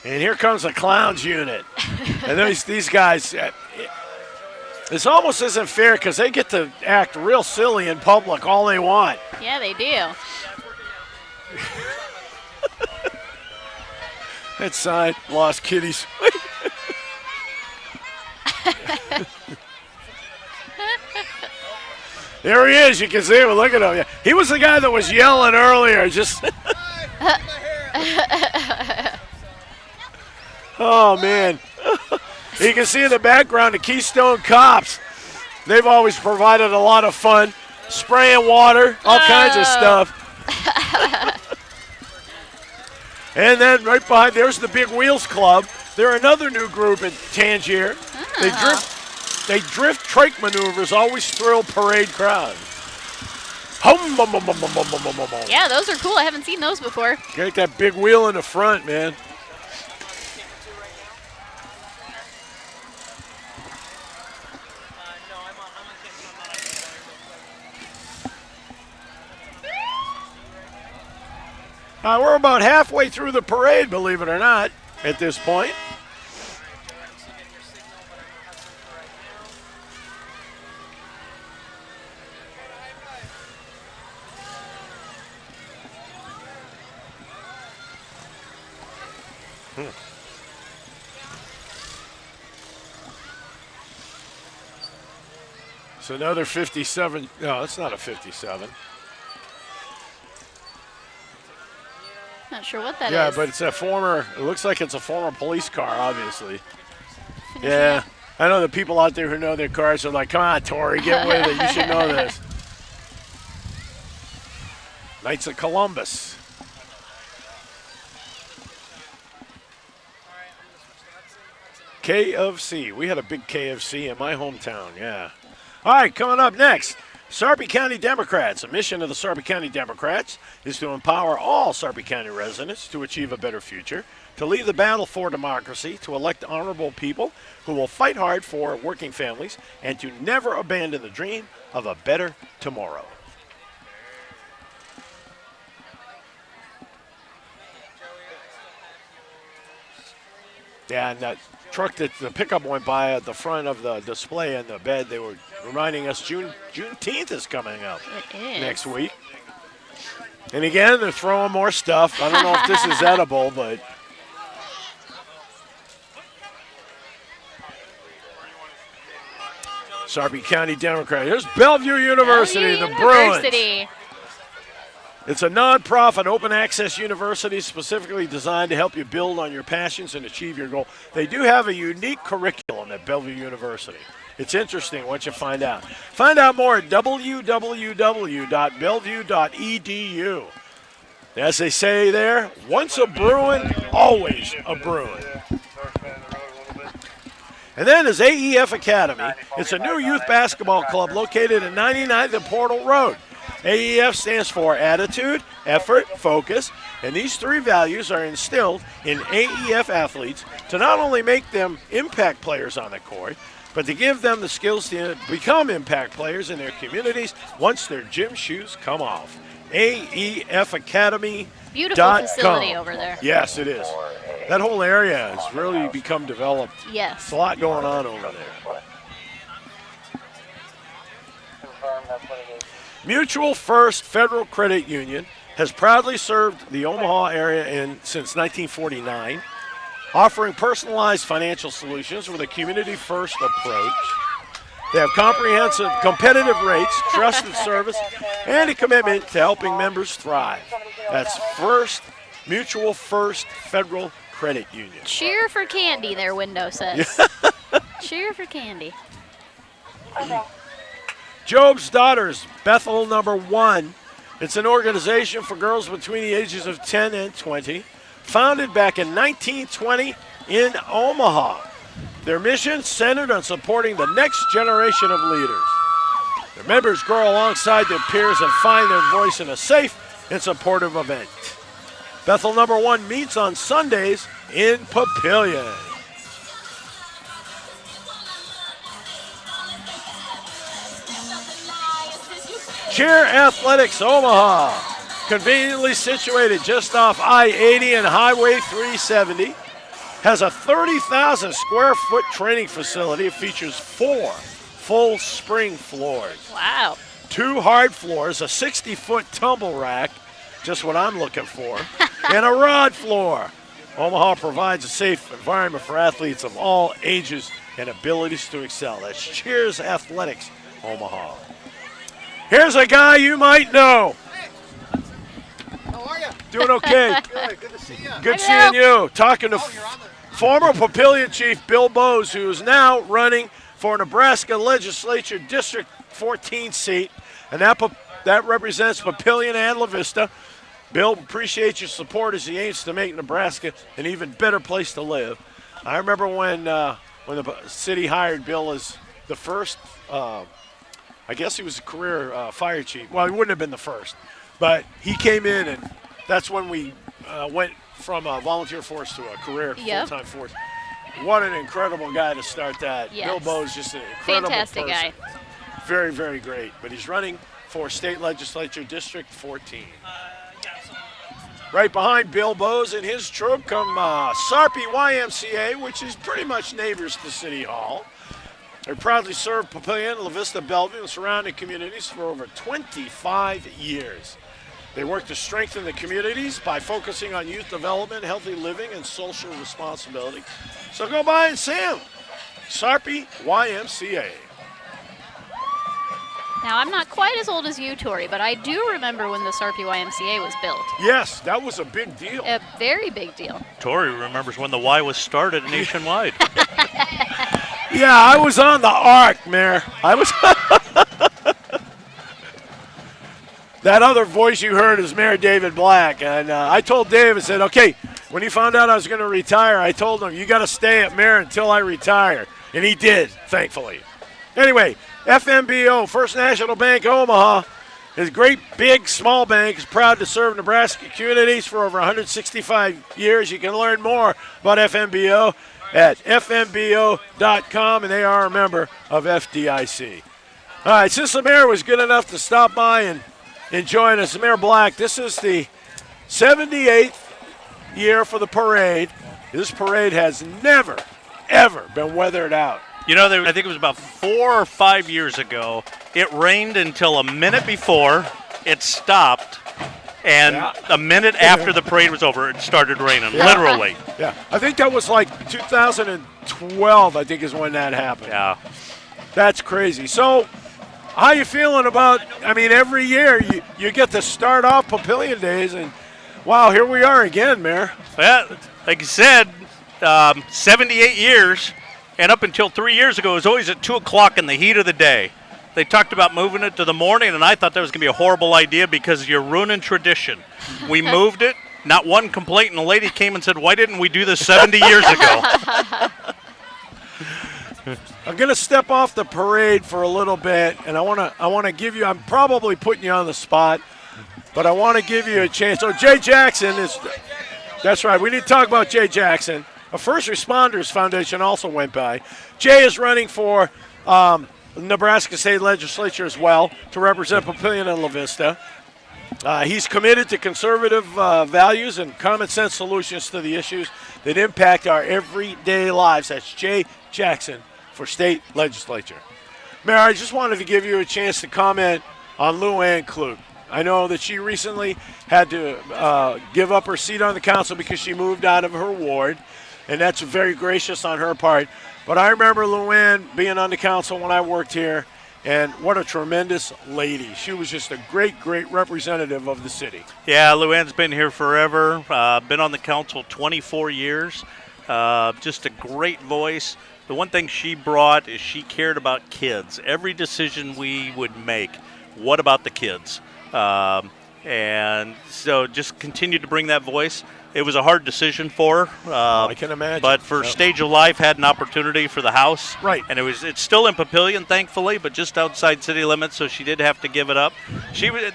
And here comes the Clowns unit. And these guys, this almost isn't fair because they get to act real silly in public all they want. Yeah, they do. That sign, Lost Kitties. There he is. You can see him. Look at him. He was the guy that was yelling earlier. Just. Oh, man. You can see in the background the Keystone Cops. They've always provided a lot of fun, spraying water, all kinds of stuff. And then right behind, there's the Big Wheels Club. They're another new group in Tangier. They drift trike maneuvers, always thrill parade crowds. Yeah, those are cool. I haven't seen those before. Get that big wheel in the front, man. We're about halfway through the parade, believe it or not, at this point. It's another 57. No, it's not a 57. Not sure what that is. Yeah, but it's a former, it looks like it's a former police car, obviously. Finishing Yeah. up. I know the people out there who know their cars are like, come on, Tori, get with it. You should know this. Knights of Columbus. KFC. We had a big KFC in my hometown, yeah. All right, coming up next, Sarpy County Democrats. The mission of the Sarpy County Democrats is to empower all Sarpy County residents to achieve a better future, to lead the battle for democracy, to elect honorable people who will fight hard for working families, and to never abandon the dream of a better tomorrow. Yeah, and that truck that the pickup went by at the front of the display in the bed, they were reminding us Juneteenth is coming up It is. next week. And again, they're throwing more stuff. I don't know if this is edible, but Sarpy County Democrat. Here's Bellevue University, the Bruins. University. It's a nonprofit open access university specifically designed to help you build on your passions and achieve your goal. They do have a unique curriculum at Bellevue University. It's interesting once you find out. Find out more at www.bellevue.edu. As they say there, once a Bruin, always a Bruin. And then is AEF Academy. It's a new youth basketball club located at 99th and Portal Road. AEF stands for attitude, effort, focus, and these three values are instilled in AEF athletes to not only make them impact players on the court, but to give them the skills to become impact players in their communities once their gym shoes come off. AEF Academy. Beautiful facility over there. Yes, it is. That whole area has really become developed. Yes. There's a lot going on over there. Mutual First Federal Credit Union has proudly served the Omaha area since 1949, offering personalized financial solutions with a community-first approach. They have comprehensive, competitive rates, trusted service, and a commitment to helping members thrive. That's Mutual First Federal Credit Union. Cheer for candy, their window says. Cheer for candy. Job's Daughters, Bethel number 1. It's an organization for girls between the ages of 10 and 20, founded back in 1920 in Omaha. Their mission centered on supporting the next generation of leaders. Their members grow alongside their peers and find their voice in a safe and supportive event. Bethel number 1 meets on Sundays in Papillion. Cheer Athletics Omaha, conveniently situated just off I-80 and Highway 370, has a 30,000 square foot training facility. It features 4 full spring floors, Wow. 2 hard floors, a 60-foot tumble rack, just what I'm looking for, and a rod floor. Omaha provides a safe environment for athletes of all ages and abilities to excel. That's Cheers Athletics Omaha. Here's a guy you might know. How are you? Doing okay. Good. Good to see you. Good seeing you. Talking to Oh, you're on the. former Papillion Chief Bill Bowes, who is now running for Nebraska Legislature District 14 seat, and that represents Papillion and La Vista. Bill, appreciate your support as he aims to make Nebraska an even better place to live. I remember when the city hired Bill as the first. I guess he was a career fire chief. Well, he wouldn't have been the first, but he came in, and that's when we went from a volunteer force to a career full-time force. What an incredible guy to start that. Yes. Bill Bowes, just an incredible Fantastic person. guy. Very, very great. But he's running for State Legislature District 14. Right behind Bill Bowes and his troop come Sarpy YMCA, which is pretty much neighbors to City Hall. They proudly served Papillion, La Vista, Bellevue, and surrounding communities for over 25 years. They work to strengthen the communities by focusing on youth development, healthy living, and social responsibility. So go by and see them. Sarpy YMCA. Now, I'm not quite as old as you, Tori, but I do remember when the Sarpy YMCA was built. Yes, that was a big deal. A very big deal. Tori remembers when the Y was started nationwide. Yeah, I was on the arc, Mayor. I was. That other voice you heard is Mayor David Black. And I told Dave, I said, okay, when he found out I was going to retire, I told him, you got to stay at Mayor until I retire. And he did, thankfully. Anyway, FNBO, First National Bank Omaha, is a great, big, small bank, is proud to serve Nebraska communities for over 165 years. You can learn more about FNBO at fnbo.com, and they are a member of FDIC. All right, since the mayor was good enough to stop by and join us, Mayor Black, this is the 78th year for the parade. This parade has never, ever been weathered out. You know, I think it was about 4 or 5 years ago. It rained until a minute before it stopped, and a minute after the parade was over, it started raining, literally. Yeah, I think that was like 2012, I think is when that happened. Yeah. That's crazy. So, how you feeling about, I mean, every year you get to start off Papillion Days, and wow, here we are again, Mayor. Well, like you said, 78 years. And up until 3 years ago, it was always at 2 o'clock in the heat of the day. They talked about moving it to the morning, and I thought that was going to be a horrible idea because you're ruining tradition. We moved it, not one complaint, and a lady came and said, why didn't we do this 70 years ago? I'm going to step off the parade for a little bit, and I want to give you, I'm probably putting you on the spot, but I want to give you a chance. So Jay Jackson is, that's right, we need to talk about Jay Jackson. A First Responders Foundation also went by. Jay is running for Nebraska State Legislature as well to represent Papillion and La Vista. He's committed to conservative values and common sense solutions to the issues that impact our everyday lives. That's Jay Jackson for State Legislature. Mayor, I just wanted to give you a chance to comment on Lou Ann Klug. I know that she recently had to give up her seat on the council because she moved out of her ward. And that's very gracious on her part. But I remember Luann being on the council when I worked here, and what a tremendous lady. She was just a great, great representative of the city. Yeah, Luann's been here forever, been on the council 24 years, just a great voice. The one thing she brought is she cared about kids. Every decision we would make, what about the kids? And so just continue to bring that voice. It was a hard decision for her. I can imagine. But for Stage of Life, had an opportunity for the House. Right. And it's still in Papillion, thankfully, but just outside city limits, so she did have to give it up.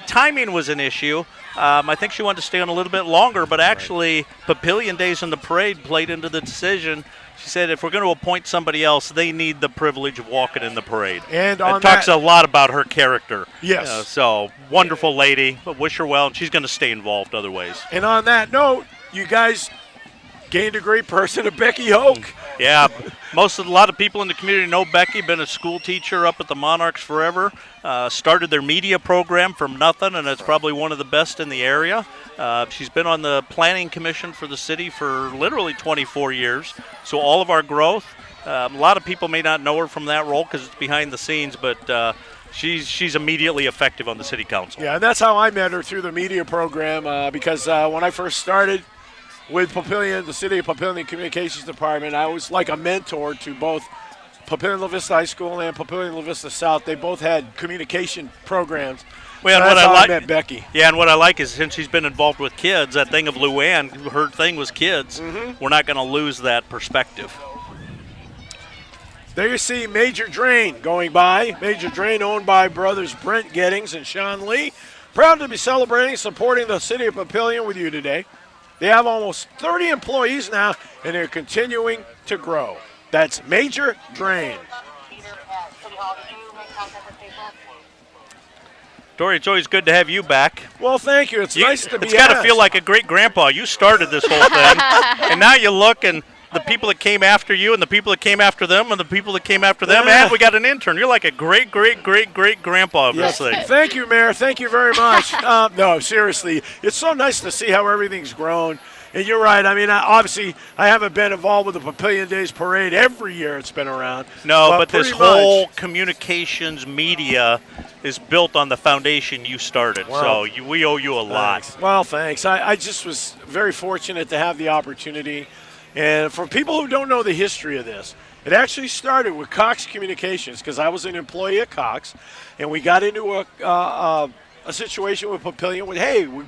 Timing was an issue. I think she wanted to stay on a little bit longer, but actually Papillion Days and the parade played into the decision. She said if we're going to appoint somebody else, they need the privilege of walking in the parade. And it talks a lot about her character. Yes. So, wonderful lady. But wish her well, and she's going to stay involved other ways. And on that note, you guys gained a great person of Becky Hoke. Yeah, a lot of people in the community know Becky, been a school teacher up at the Monarchs forever, started their media program from nothing, and it's probably one of the best in the area. She's been on the planning commission for the city for literally 24 years, so all of our growth, a lot of people may not know her from that role because it's behind the scenes, but she's immediately effective on the city council. Yeah, and that's how I met her, through the media program, because when I first started with Papillion, the City of Papillion Communications Department, I was like a mentor to both Papillion La Vista High School and Papillion La Vista South. They both had communication programs. Well, so that's how I met Becky. Yeah, and what I like is since she's been involved with kids, that thing of Luann, her thing was kids. We're not going to lose that perspective. There you see Major Drain going by. Major Drain, owned by brothers Brent Gettings and Sean Lee. Proud to be celebrating, supporting the City of Papillion with you today. They have almost 30 employees now, and they're continuing to grow. That's Major Drain. Dory, it's always good to have you back. Well, thank you. It's nice to be It's got to asked. feel like a great grandpa. You started this whole thing, and now you look, and the people that came after you and the people that came after them and the people that came after them, and we got an intern. You're like a great, great, great, great grandpa of this thing. Thank you, Mayor. Thank you very much. No, seriously. It's so nice to see how everything's grown. And you're right. I mean, obviously, I haven't been involved with the Papillion Days Parade every year it's been around. No, but this pretty much. whole communications media is built on the foundation you started. Wow. So we owe you a lot. Thanks. Well, thanks. I just was very fortunate to have the opportunity. And for people who don't know the history of this, it actually started with Cox Communications because I was an employee at Cox, and we got into a situation with Papillion with, hey, we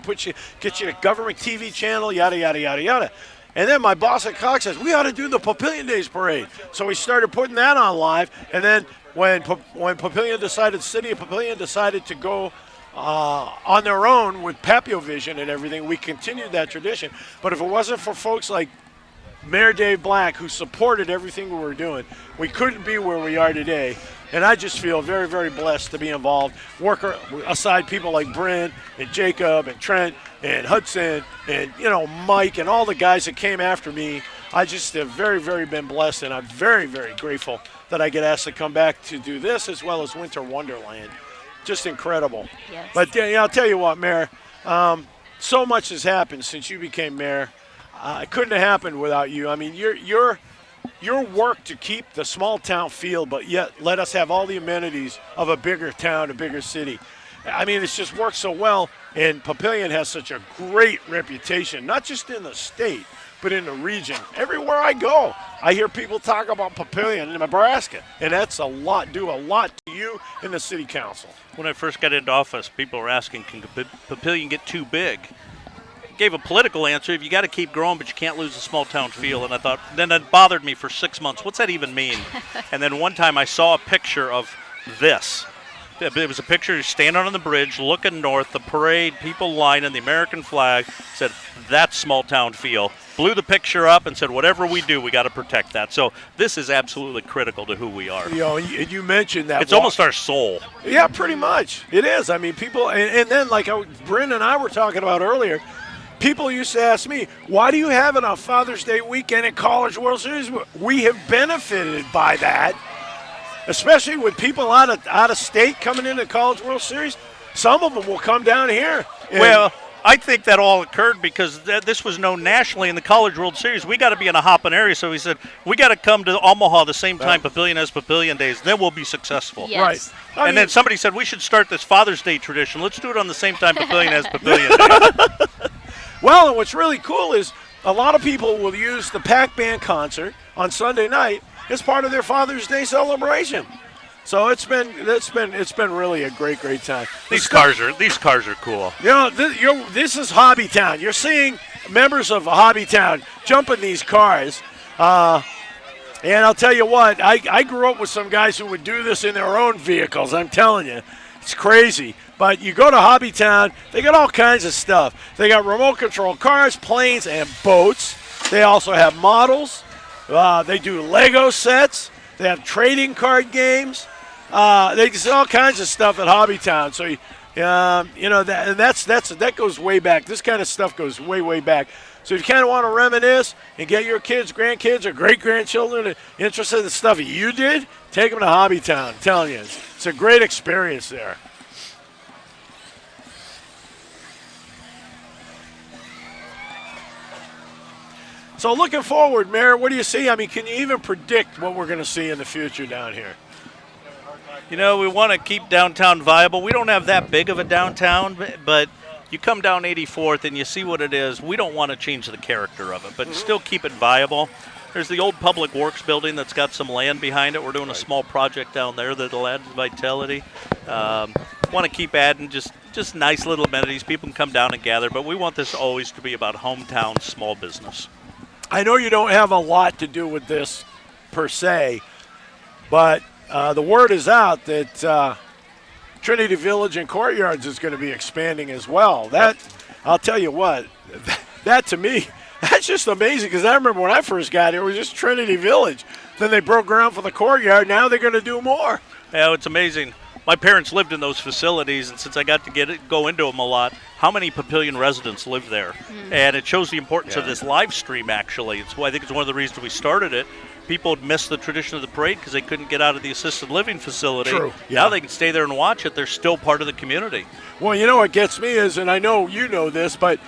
get you a government TV channel, yada, yada, yada, yada. And then my boss at Cox says, we ought to do the Papillion Days Parade. So we started putting that on live. And then when Papillion decided, the city of Papillion decided to go on their own with Papillion and everything, we continued that tradition. But if it wasn't for folks like Mayor Dave Black, who supported everything we were doing, we couldn't be where we are today. And I just feel very, very blessed to be involved. Work aside people like Bryn and Jacob and Trent and Hudson and, Mike and all the guys that came after me. I just have very, very been blessed, and I'm very, very grateful that I get asked to come back to do this as well as Winter Wonderland. Just incredible. Yes. But I'll tell you what, Mayor, so much has happened since you became mayor. It couldn't have happened without you. I mean, your work to keep the small town feel, but yet let us have all the amenities of a bigger town, a bigger city. I mean, it's just worked so well, and Papillion has such a great reputation, not just in the state, but in the region. Everywhere I go, I hear people talk about Papillion in Nebraska, and that's due a lot to you and the city council. When I first got into office, people were asking, can Papillion get too big? Gave a political answer. If you got to keep growing, but you can't lose the small town feel. And I thought, then it bothered me for 6 months. What's that even mean? And then one time I saw a picture of this. It was a picture of standing on the bridge, looking north, the parade, people lining, the American flag. Said, that's small town feel. Blew the picture up and said, whatever we do, we got to protect that. So this is absolutely critical to who we are. You mentioned that. It's almost our soul. Yeah, pretty much. It is. I mean, people, and then like Bryn and I were talking about earlier, people used to ask me, why do you have it on Father's Day weekend at College World Series? We have benefited by that, especially with people out of state coming into College World Series. Some of them will come down here. Well, I think that all occurred because this was known nationally in the College World Series. We got to be in a hopping area, so he said, we got to come to Omaha the same time Papillion has Papillion Days, then we'll be successful. Yes. Right. Then somebody said, we should start this Father's Day tradition. Let's do it on the same time Papillion has Papillion Days. Well, and what's really cool is a lot of people will use the Pac Band concert on Sunday night as part of their Father's Day celebration. So it's been really a great time. These cars are cool. This is Hobby Town. You're seeing members of Hobby Town jumping these cars. And I'll tell you what, I grew up with some guys who would do this in their own vehicles. I'm telling you, it's crazy. But you go to Hobby Town, they got all kinds of stuff. They got remote control cars, planes, and boats. They also have models. They do Lego sets. They have trading card games. They do all kinds of stuff at Hobby Town. So, that goes way back. This kind of stuff goes way, way back. So if you kind of want to reminisce and get your kids, grandkids, or great-grandchildren interested in the stuff you did, take them to Hobby Town. I'm telling you, it's a great experience there. So looking forward, Mayor, what do you see? I mean, can you even predict what we're going to see in the future down here? We want to keep downtown viable. We don't have that big of a downtown, but you come down 84th and you see what it is. We don't want to change the character of it, but still keep it viable. There's the old Public Works building that's got some land behind it. We're doing a small project down there that'll add vitality. Want to keep adding just nice little amenities. People can come down and gather, but we want this always to be about hometown small business. I know you don't have a lot to do with this per se, but the word is out that Trinity Village and Courtyards is going to be expanding as well. That, I'll tell you what, that to me, that's just amazing because I remember when I first got here, it was just Trinity Village. Then they broke ground for the Courtyard. Now they're going to do more. Yeah, it's amazing. My parents lived in those facilities, and since I got to go into them a lot, how many Papillion residents live there? And it shows the importance of this live stream, actually. It's why I think it's one of the reasons we started it. People had missed the tradition of the parade because they couldn't get out of the assisted living facility. True. Now they can stay there and watch it. They're still part of the community. Well, you know what gets me is, and I know you know this, but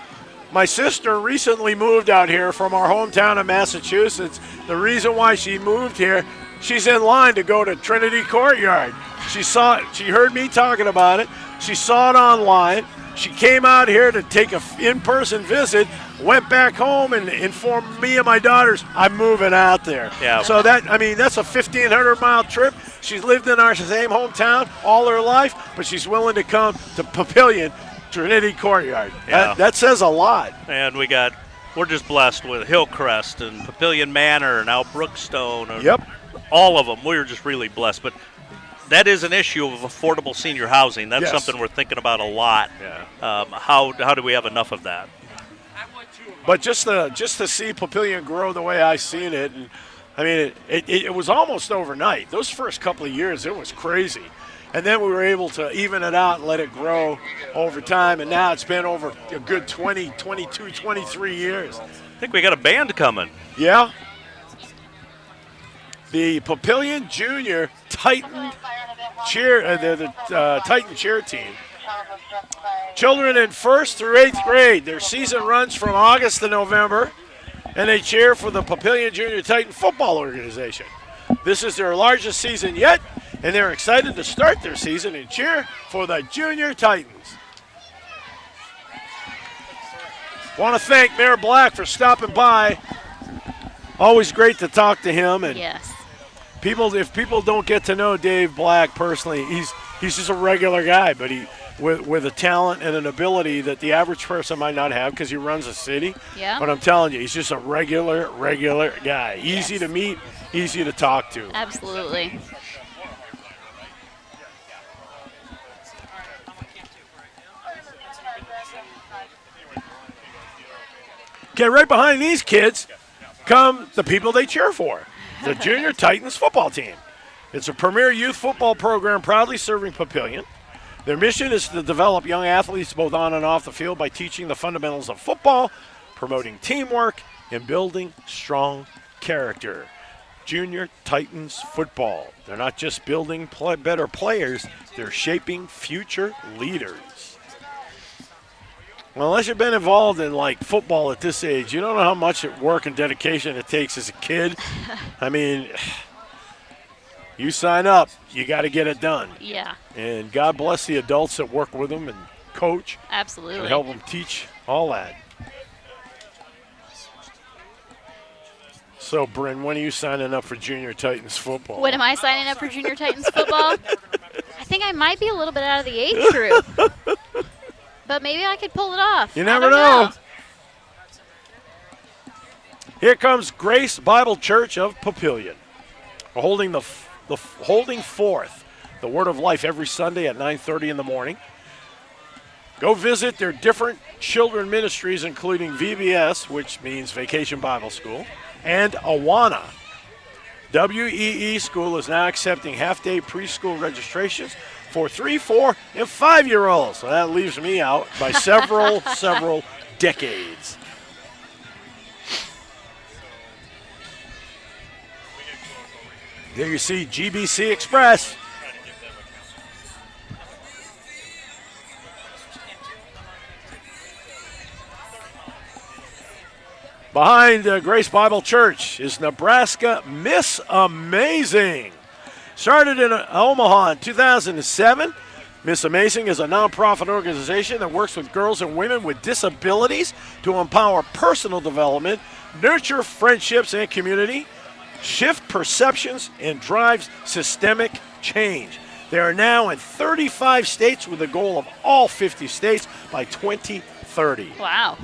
my sister recently moved out here from our hometown of Massachusetts. The reason why she moved here, she's in line to go to Trinity Courtyard. She heard me talking about it. She saw it online. She came out here to take a in-person visit, went back home and informed me and my daughters, I'm moving out there. Yeah. So that's a 1,500-mile trip. She's lived in our same hometown all her life, but she's willing to come to Papillion Trinity Courtyard. Yeah. That says a lot. And we're just blessed with Hillcrest and Papillion Manor and now Brookstone. And Yep. all of them. We're just really blessed. But that is an issue of affordable senior housing. That's Yes. something we're thinking about a lot. Yeah. How do we have enough of that? But just to see Papillion grow the way I seen it, and I mean, it was almost overnight. Those first couple of years, it was crazy. And then we were able to even it out and let it grow over time. And now it's been over a good 20, 22, 23 years. I think we got a band coming. Yeah. The Papillion Junior Titan cheer, the Titan cheer team. Children in 1st through 8th grade. Their season runs from August to November, and they cheer for the Papillion Junior Titan Football Organization. This is their largest season yet, and they're excited to start their season and cheer for the Junior Titans. Want to thank Mayor Black for stopping by. Always great to talk to him. And Yes. if people don't get to know Dave Black personally, he's just a regular guy, but with a talent and an ability that the average person might not have because he runs a city. Yeah. But I'm telling you, he's just a regular guy. Easy to meet, easy to talk to. Absolutely. Okay, right behind these kids come the people they cheer for, the Junior Titans football team. It's a premier youth football program proudly serving Papillion. Their mission is to develop young athletes both on and off the field by teaching the fundamentals of football, promoting teamwork, and building strong character. Junior Titans football. They're not just building better players, they're shaping future leaders. Well, unless you've been involved in like football at this age, you don't know how much work and dedication it takes as a kid. I mean, you sign up, you got to get it done. Yeah. And God bless the adults that work with them and coach Absolutely. and help them teach all that. So, Bryn, when are you signing up for Junior Titans football? When am I signing up for Junior Titans football? I think I might be a little bit out of the age group. But maybe I could pull it off. You I never don't know. Here comes Grace Bible Church of Papillion, holding holding forth the Word of Life every Sunday at 9:30 in the morning. Go visit their different children ministries, including VBS, which means Vacation Bible School, and Awana. WEE School is now accepting half-day preschool registrations for 3, 4, and 5-year-olds. So that leaves me out by several decades. There you see GBC Express. Behind Grace Bible Church is Nebraska Miss Amazing. Started in Omaha in 2007, Miss Amazing is a nonprofit organization that works with girls and women with disabilities to empower personal development, nurture friendships and community, shift perceptions, and drives systemic change. They are now in 35 states with a goal of all 50 states by 2030. Wow.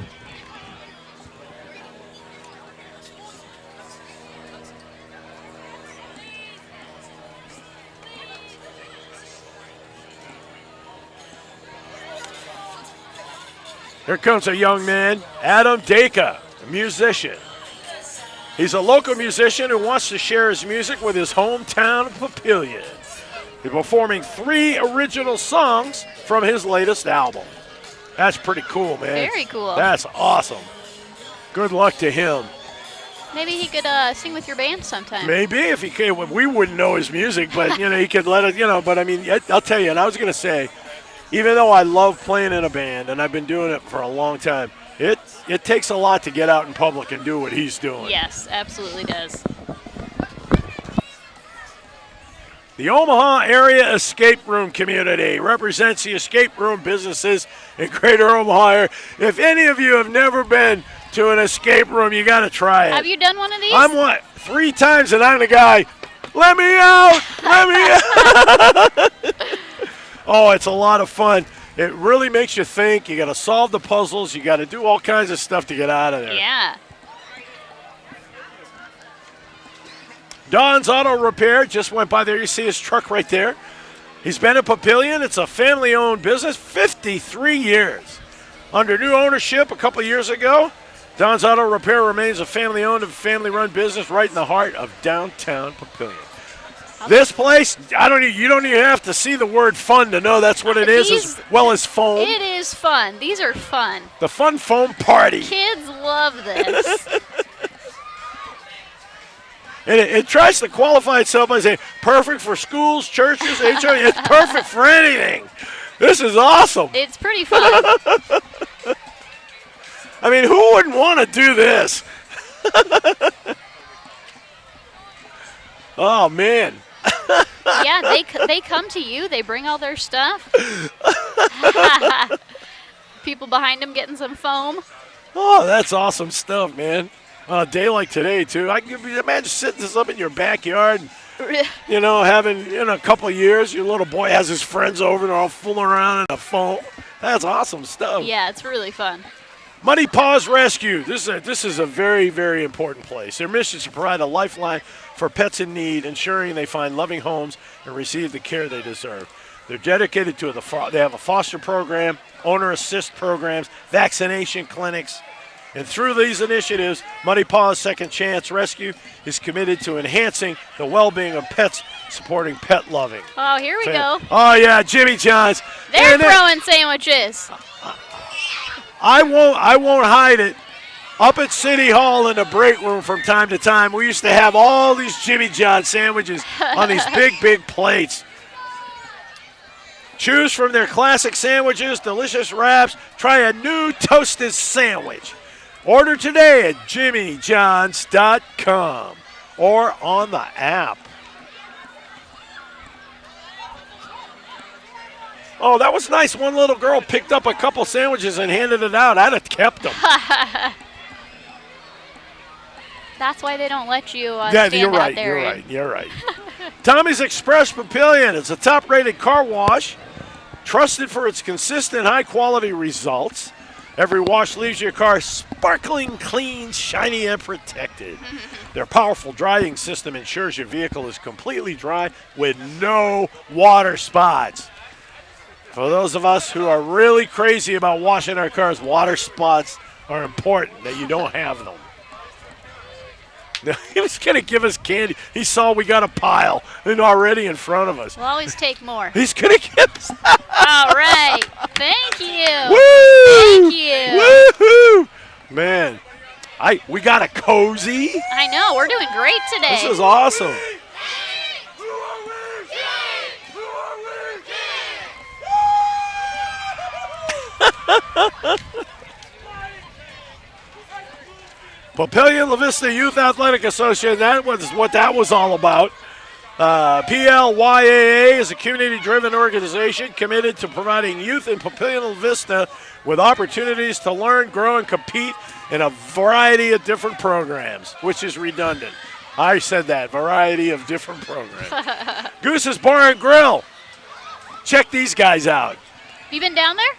Here comes a young man, Adam Dacre, a musician. He's a local musician who wants to share his music with his hometown of Papillion. He's performing 3 original songs from his latest album. That's pretty cool, man. Very cool. That's awesome. Good luck to him. Maybe he could sing with your band sometime. Maybe if he came, we wouldn't know his music, but he could let it, but I mean, I'll tell you, and I was going to say, even though I love playing in a band and I've been doing it for a long time, it takes a lot to get out in public and do what he's doing. Yes, absolutely does. The Omaha Area Escape Room Community represents the escape room businesses in Greater Omaha. If any of you have never been to an escape room, you got to try it. Have you done one of these? I'm what? 3 times, and I'm the guy. Let me out! Let me out! Oh, it's a lot of fun. It really makes you think. You got to solve the puzzles. You got to do all kinds of stuff to get out of there. Yeah. Don's Auto Repair just went by there. You see his truck right there. He's been at Papillion. It's a family-owned business, 53 years. Under new ownership a couple years ago, Don's Auto Repair remains a family-owned and family-run business right in the heart of downtown Papillion. This place, you don't even have to see the word fun to know that's what it is, as well as foam. It is fun. These are fun. The Fun Foam Party. Kids love this. And it tries to qualify itself by saying, perfect for schools, churches, HOA. It's perfect for anything. This is awesome. It's pretty fun. I mean, who wouldn't want to do this? Oh, man. Yeah, they come to you. They bring all their stuff. People behind them getting some foam. Oh, that's awesome stuff, man. On a day like today, too. I can imagine sitting this up in your backyard, having, in a couple of years, your little boy has his friends over and they're all fooling around in a foam. That's awesome stuff. Yeah, it's really fun. Muddy Paws Rescue. This is a very, very important place. Their mission is to provide a lifeline for pets in need, ensuring they find loving homes and receive the care they deserve. They're dedicated to they have a foster program, owner assist programs, vaccination clinics. And through these initiatives, Muddy Paws Second Chance Rescue is committed to enhancing the well-being of pets, supporting pet loving. Oh, here we go. Oh, yeah, Jimmy John's. They're throwing sandwiches. I won't hide it. Up at City Hall in the break room from time to time, we used to have all these Jimmy John sandwiches on these big, big plates. Choose from their classic sandwiches, delicious wraps. Try a new toasted sandwich. Order today at jimmyjohns.com or on the app. Oh, that was nice. One little girl picked up a couple sandwiches and handed it out. I'd have kept them. That's why they don't let you stand out there. You're right. Tommy's Express Papillion is a top-rated car wash, trusted for its consistent, high-quality results. Every wash leaves your car sparkling clean, shiny, and protected. Their powerful drying system ensures your vehicle is completely dry with no water spots. For those of us who are really crazy about washing our cars, water spots are important, that you don't have them. He was going to give us candy. He saw we got a pile already in front of us. We'll always take more. He's going to give us. All right. Thank you. Woo! Thank you. Woo-hoo! Man, we got a cozy. I know. We're doing great today. This is awesome. Papillion La Vista Youth Athletic Association, that was what that was all about. PLYAA is a community-driven organization committed to providing youth in Papillion La Vista with opportunities to learn, grow, and compete in a variety of different programs, which is redundant. I said that, variety of different programs. Goose's Bar and Grill. Check these guys out. You been down there?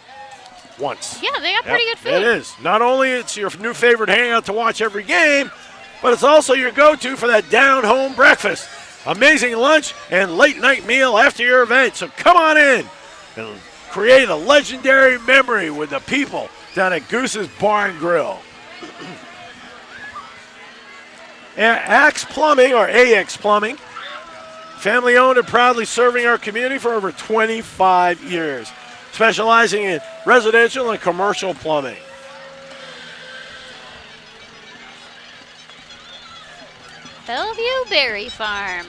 Once. Yeah, they got pretty good food. It is. Not only it's your new favorite hangout to watch every game, but it's also your go-to for that down-home breakfast. Amazing lunch and late-night meal after your event. So come on in and create a legendary memory with the people down at Goose's Bar and Grill. Axe Plumbing, or AX Plumbing, family-owned and proudly serving our community for over 25 years. Specializing in residential and commercial plumbing. Bellevue Berry Farm.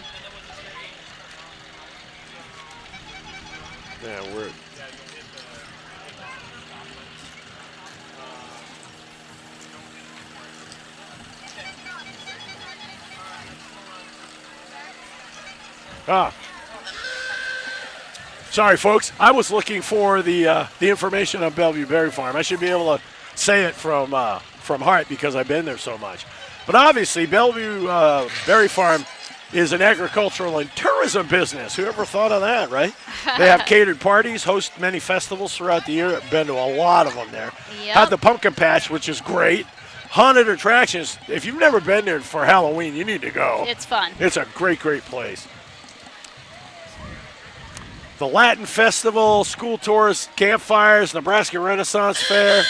Yeah, we're. Sorry, folks. I was looking for the information on Bellevue Berry Farm. I should be able to say it from heart because I've been there so much. But obviously, Bellevue Berry Farm is an agricultural and tourism business. Whoever thought of that, right? They have catered parties, host many festivals throughout the year. I've been to a lot of them there. Yep. Have the pumpkin patch, which is great. Haunted attractions. If you've never been there for Halloween, you need to go. It's fun. It's a great, great place. The Latin Festival, school tours, campfires, Nebraska Renaissance Fair.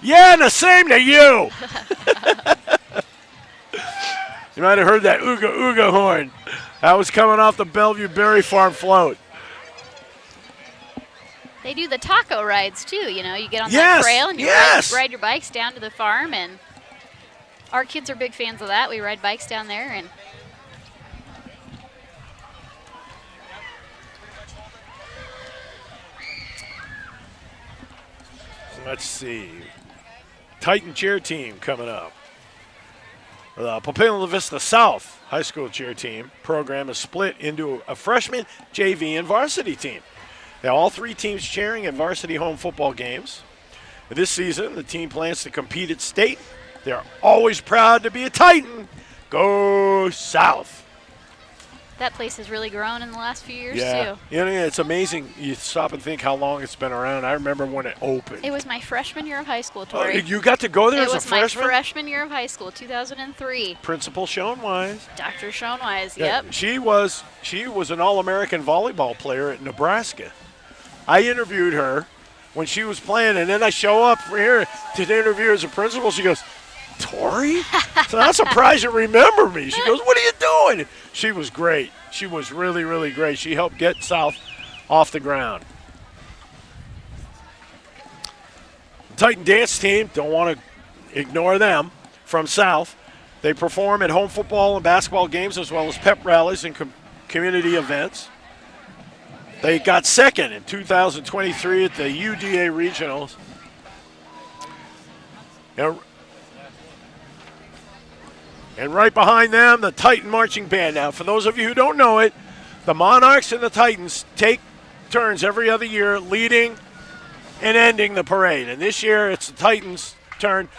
Yeah, and the same to you. You might have heard that ooga ooga horn. That was coming off the Bellevue Berry Farm float. They do the taco rides too. You know, you get on Yes, that trail and you yes. ride your bikes down to the farm, and our kids are big fans of that. We ride bikes down there, and Let's see. Titan cheer team coming up. The Papillion Vista South high school cheer team program is split into a freshman, JV, and varsity team. Now, all three teams cheering at varsity home football games. This season, the team plans to compete at state. They're always proud to be a Titan. Go South. that place has really grown in the last few years Yeah. too. You know, it's amazing. You stop and think how long it's been around. I remember when it opened. It was my freshman year of high school, Oh, Tori. you got to go there It as a was my freshman? freshman year of high school, 2003. Principal Schoenwise. Dr. Schoenwise, Yeah, yep. She was an All-American volleyball player at Nebraska. I interviewed her when she was playing, and then I show up here to interview her as a principal. She goes, Tori? So I'm surprised you remember me. She goes, what are you doing? She was great. She was really, really great. She helped get South off the ground. Titan dance team, don't want to ignore them, from South. They perform at home football and basketball games as well as pep rallies and community events. They got second in 2023 at the UDA Regionals. And right behind them, the Titan Marching Band. Now, for those of you who don't know it, the Monarchs and the Titans take turns every other year leading and ending the parade. And this year, it's the Titans' turn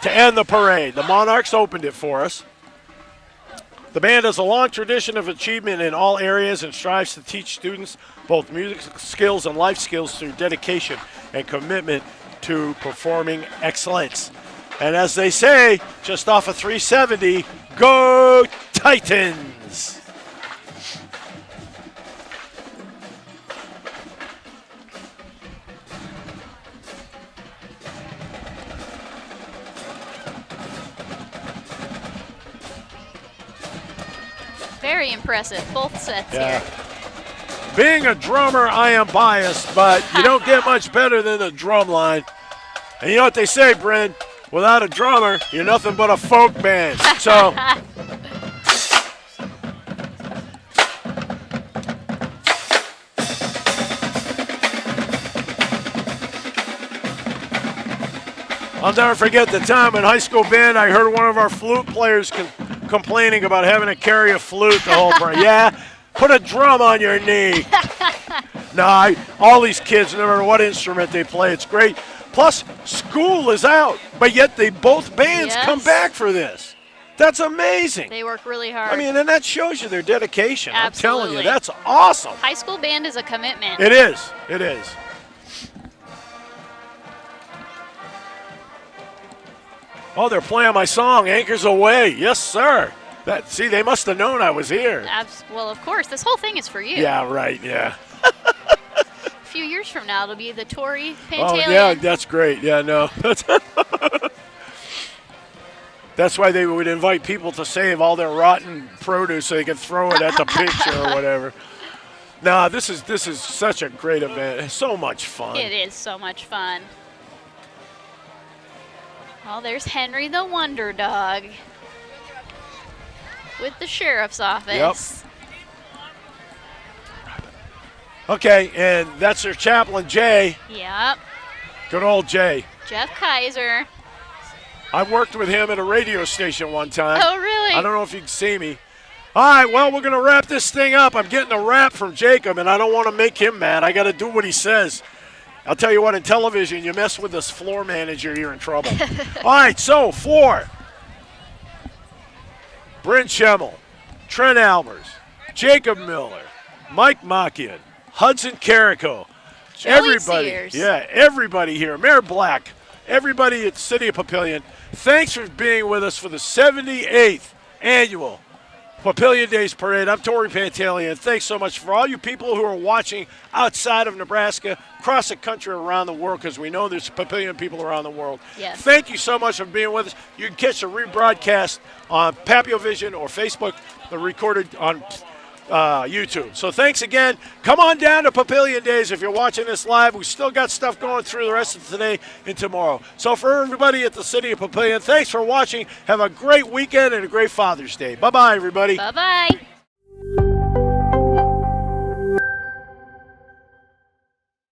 to end the parade. The Monarchs opened it for us. The band has a long tradition of achievement in all areas and strives to teach students both music skills and life skills through dedication and commitment to performing excellence. And as they say, just off of 370, go Titans! Very impressive, both sets Yeah. here. Being a drummer, I am biased, but you don't get much better than the drum line. And you know what they say, Bryn? Without a drummer, you're nothing but a folk band. So, I'll never forget the time in high school band I heard one of our flute players complaining about having to carry a flute the whole parade. Yeah, put a drum on your knee. No, all these kids, no matter what instrument they play, it's great. Plus, school is out, but yet both bands come Yes. back for this. That's amazing. They work really hard. I mean, and that shows you their dedication. I'm telling you, Absolutely. that's awesome. High school band is a commitment. It is. It is. Oh, they're playing my song, Anchors Away. Yes, sir. See, they must have known I was here. Well, of course, this whole thing is for you. Yeah, right, yeah. A few years from now, it'll be the Tory Pantaleon. Oh, yeah, that's great. Yeah, no. That's why they would invite people to save all their rotten produce so they could throw it at the pitch or whatever. No, this is such a great event. It's so much fun. It is so much fun. Well, there's Henry the Wonder Dog with the sheriff's office. Okay, and that's their chaplain, Jay. Yep. Good old Jay. Jeff Kaiser. I worked with him at a radio station one time. Oh, really? I don't know if you can see me. All right, well, we're going to wrap this thing up. I'm getting a wrap from Jacob, and I don't want to make him mad. I got to do what he says. I'll tell you what, in television, you mess with this floor manager, you're in trouble. All right, so for Bryn Schemmel, Trent Albers, Jacob Miller, Mike Makian, Hudson Carrico, everybody, Sears. everybody here, Mayor Black, everybody at the City of Papillion, thanks for being with us for the 78th annual Papillion Days Parade. I'm Tori Pantalian. Thanks so much for all you people who are watching outside of Nebraska, across the country, around the world, because we know there's Papillion people around the world. Yes. Thank you so much for being with us. You can catch the rebroadcast on Papillion or Facebook, the recorded on YouTube. So thanks again. Come on down to Papillion Days if you're watching this live. We still got stuff going through the rest of today and tomorrow. So for everybody at the City of Papillion, thanks for watching. Have a great weekend and a great Father's Day. Bye-bye, everybody. Bye-bye.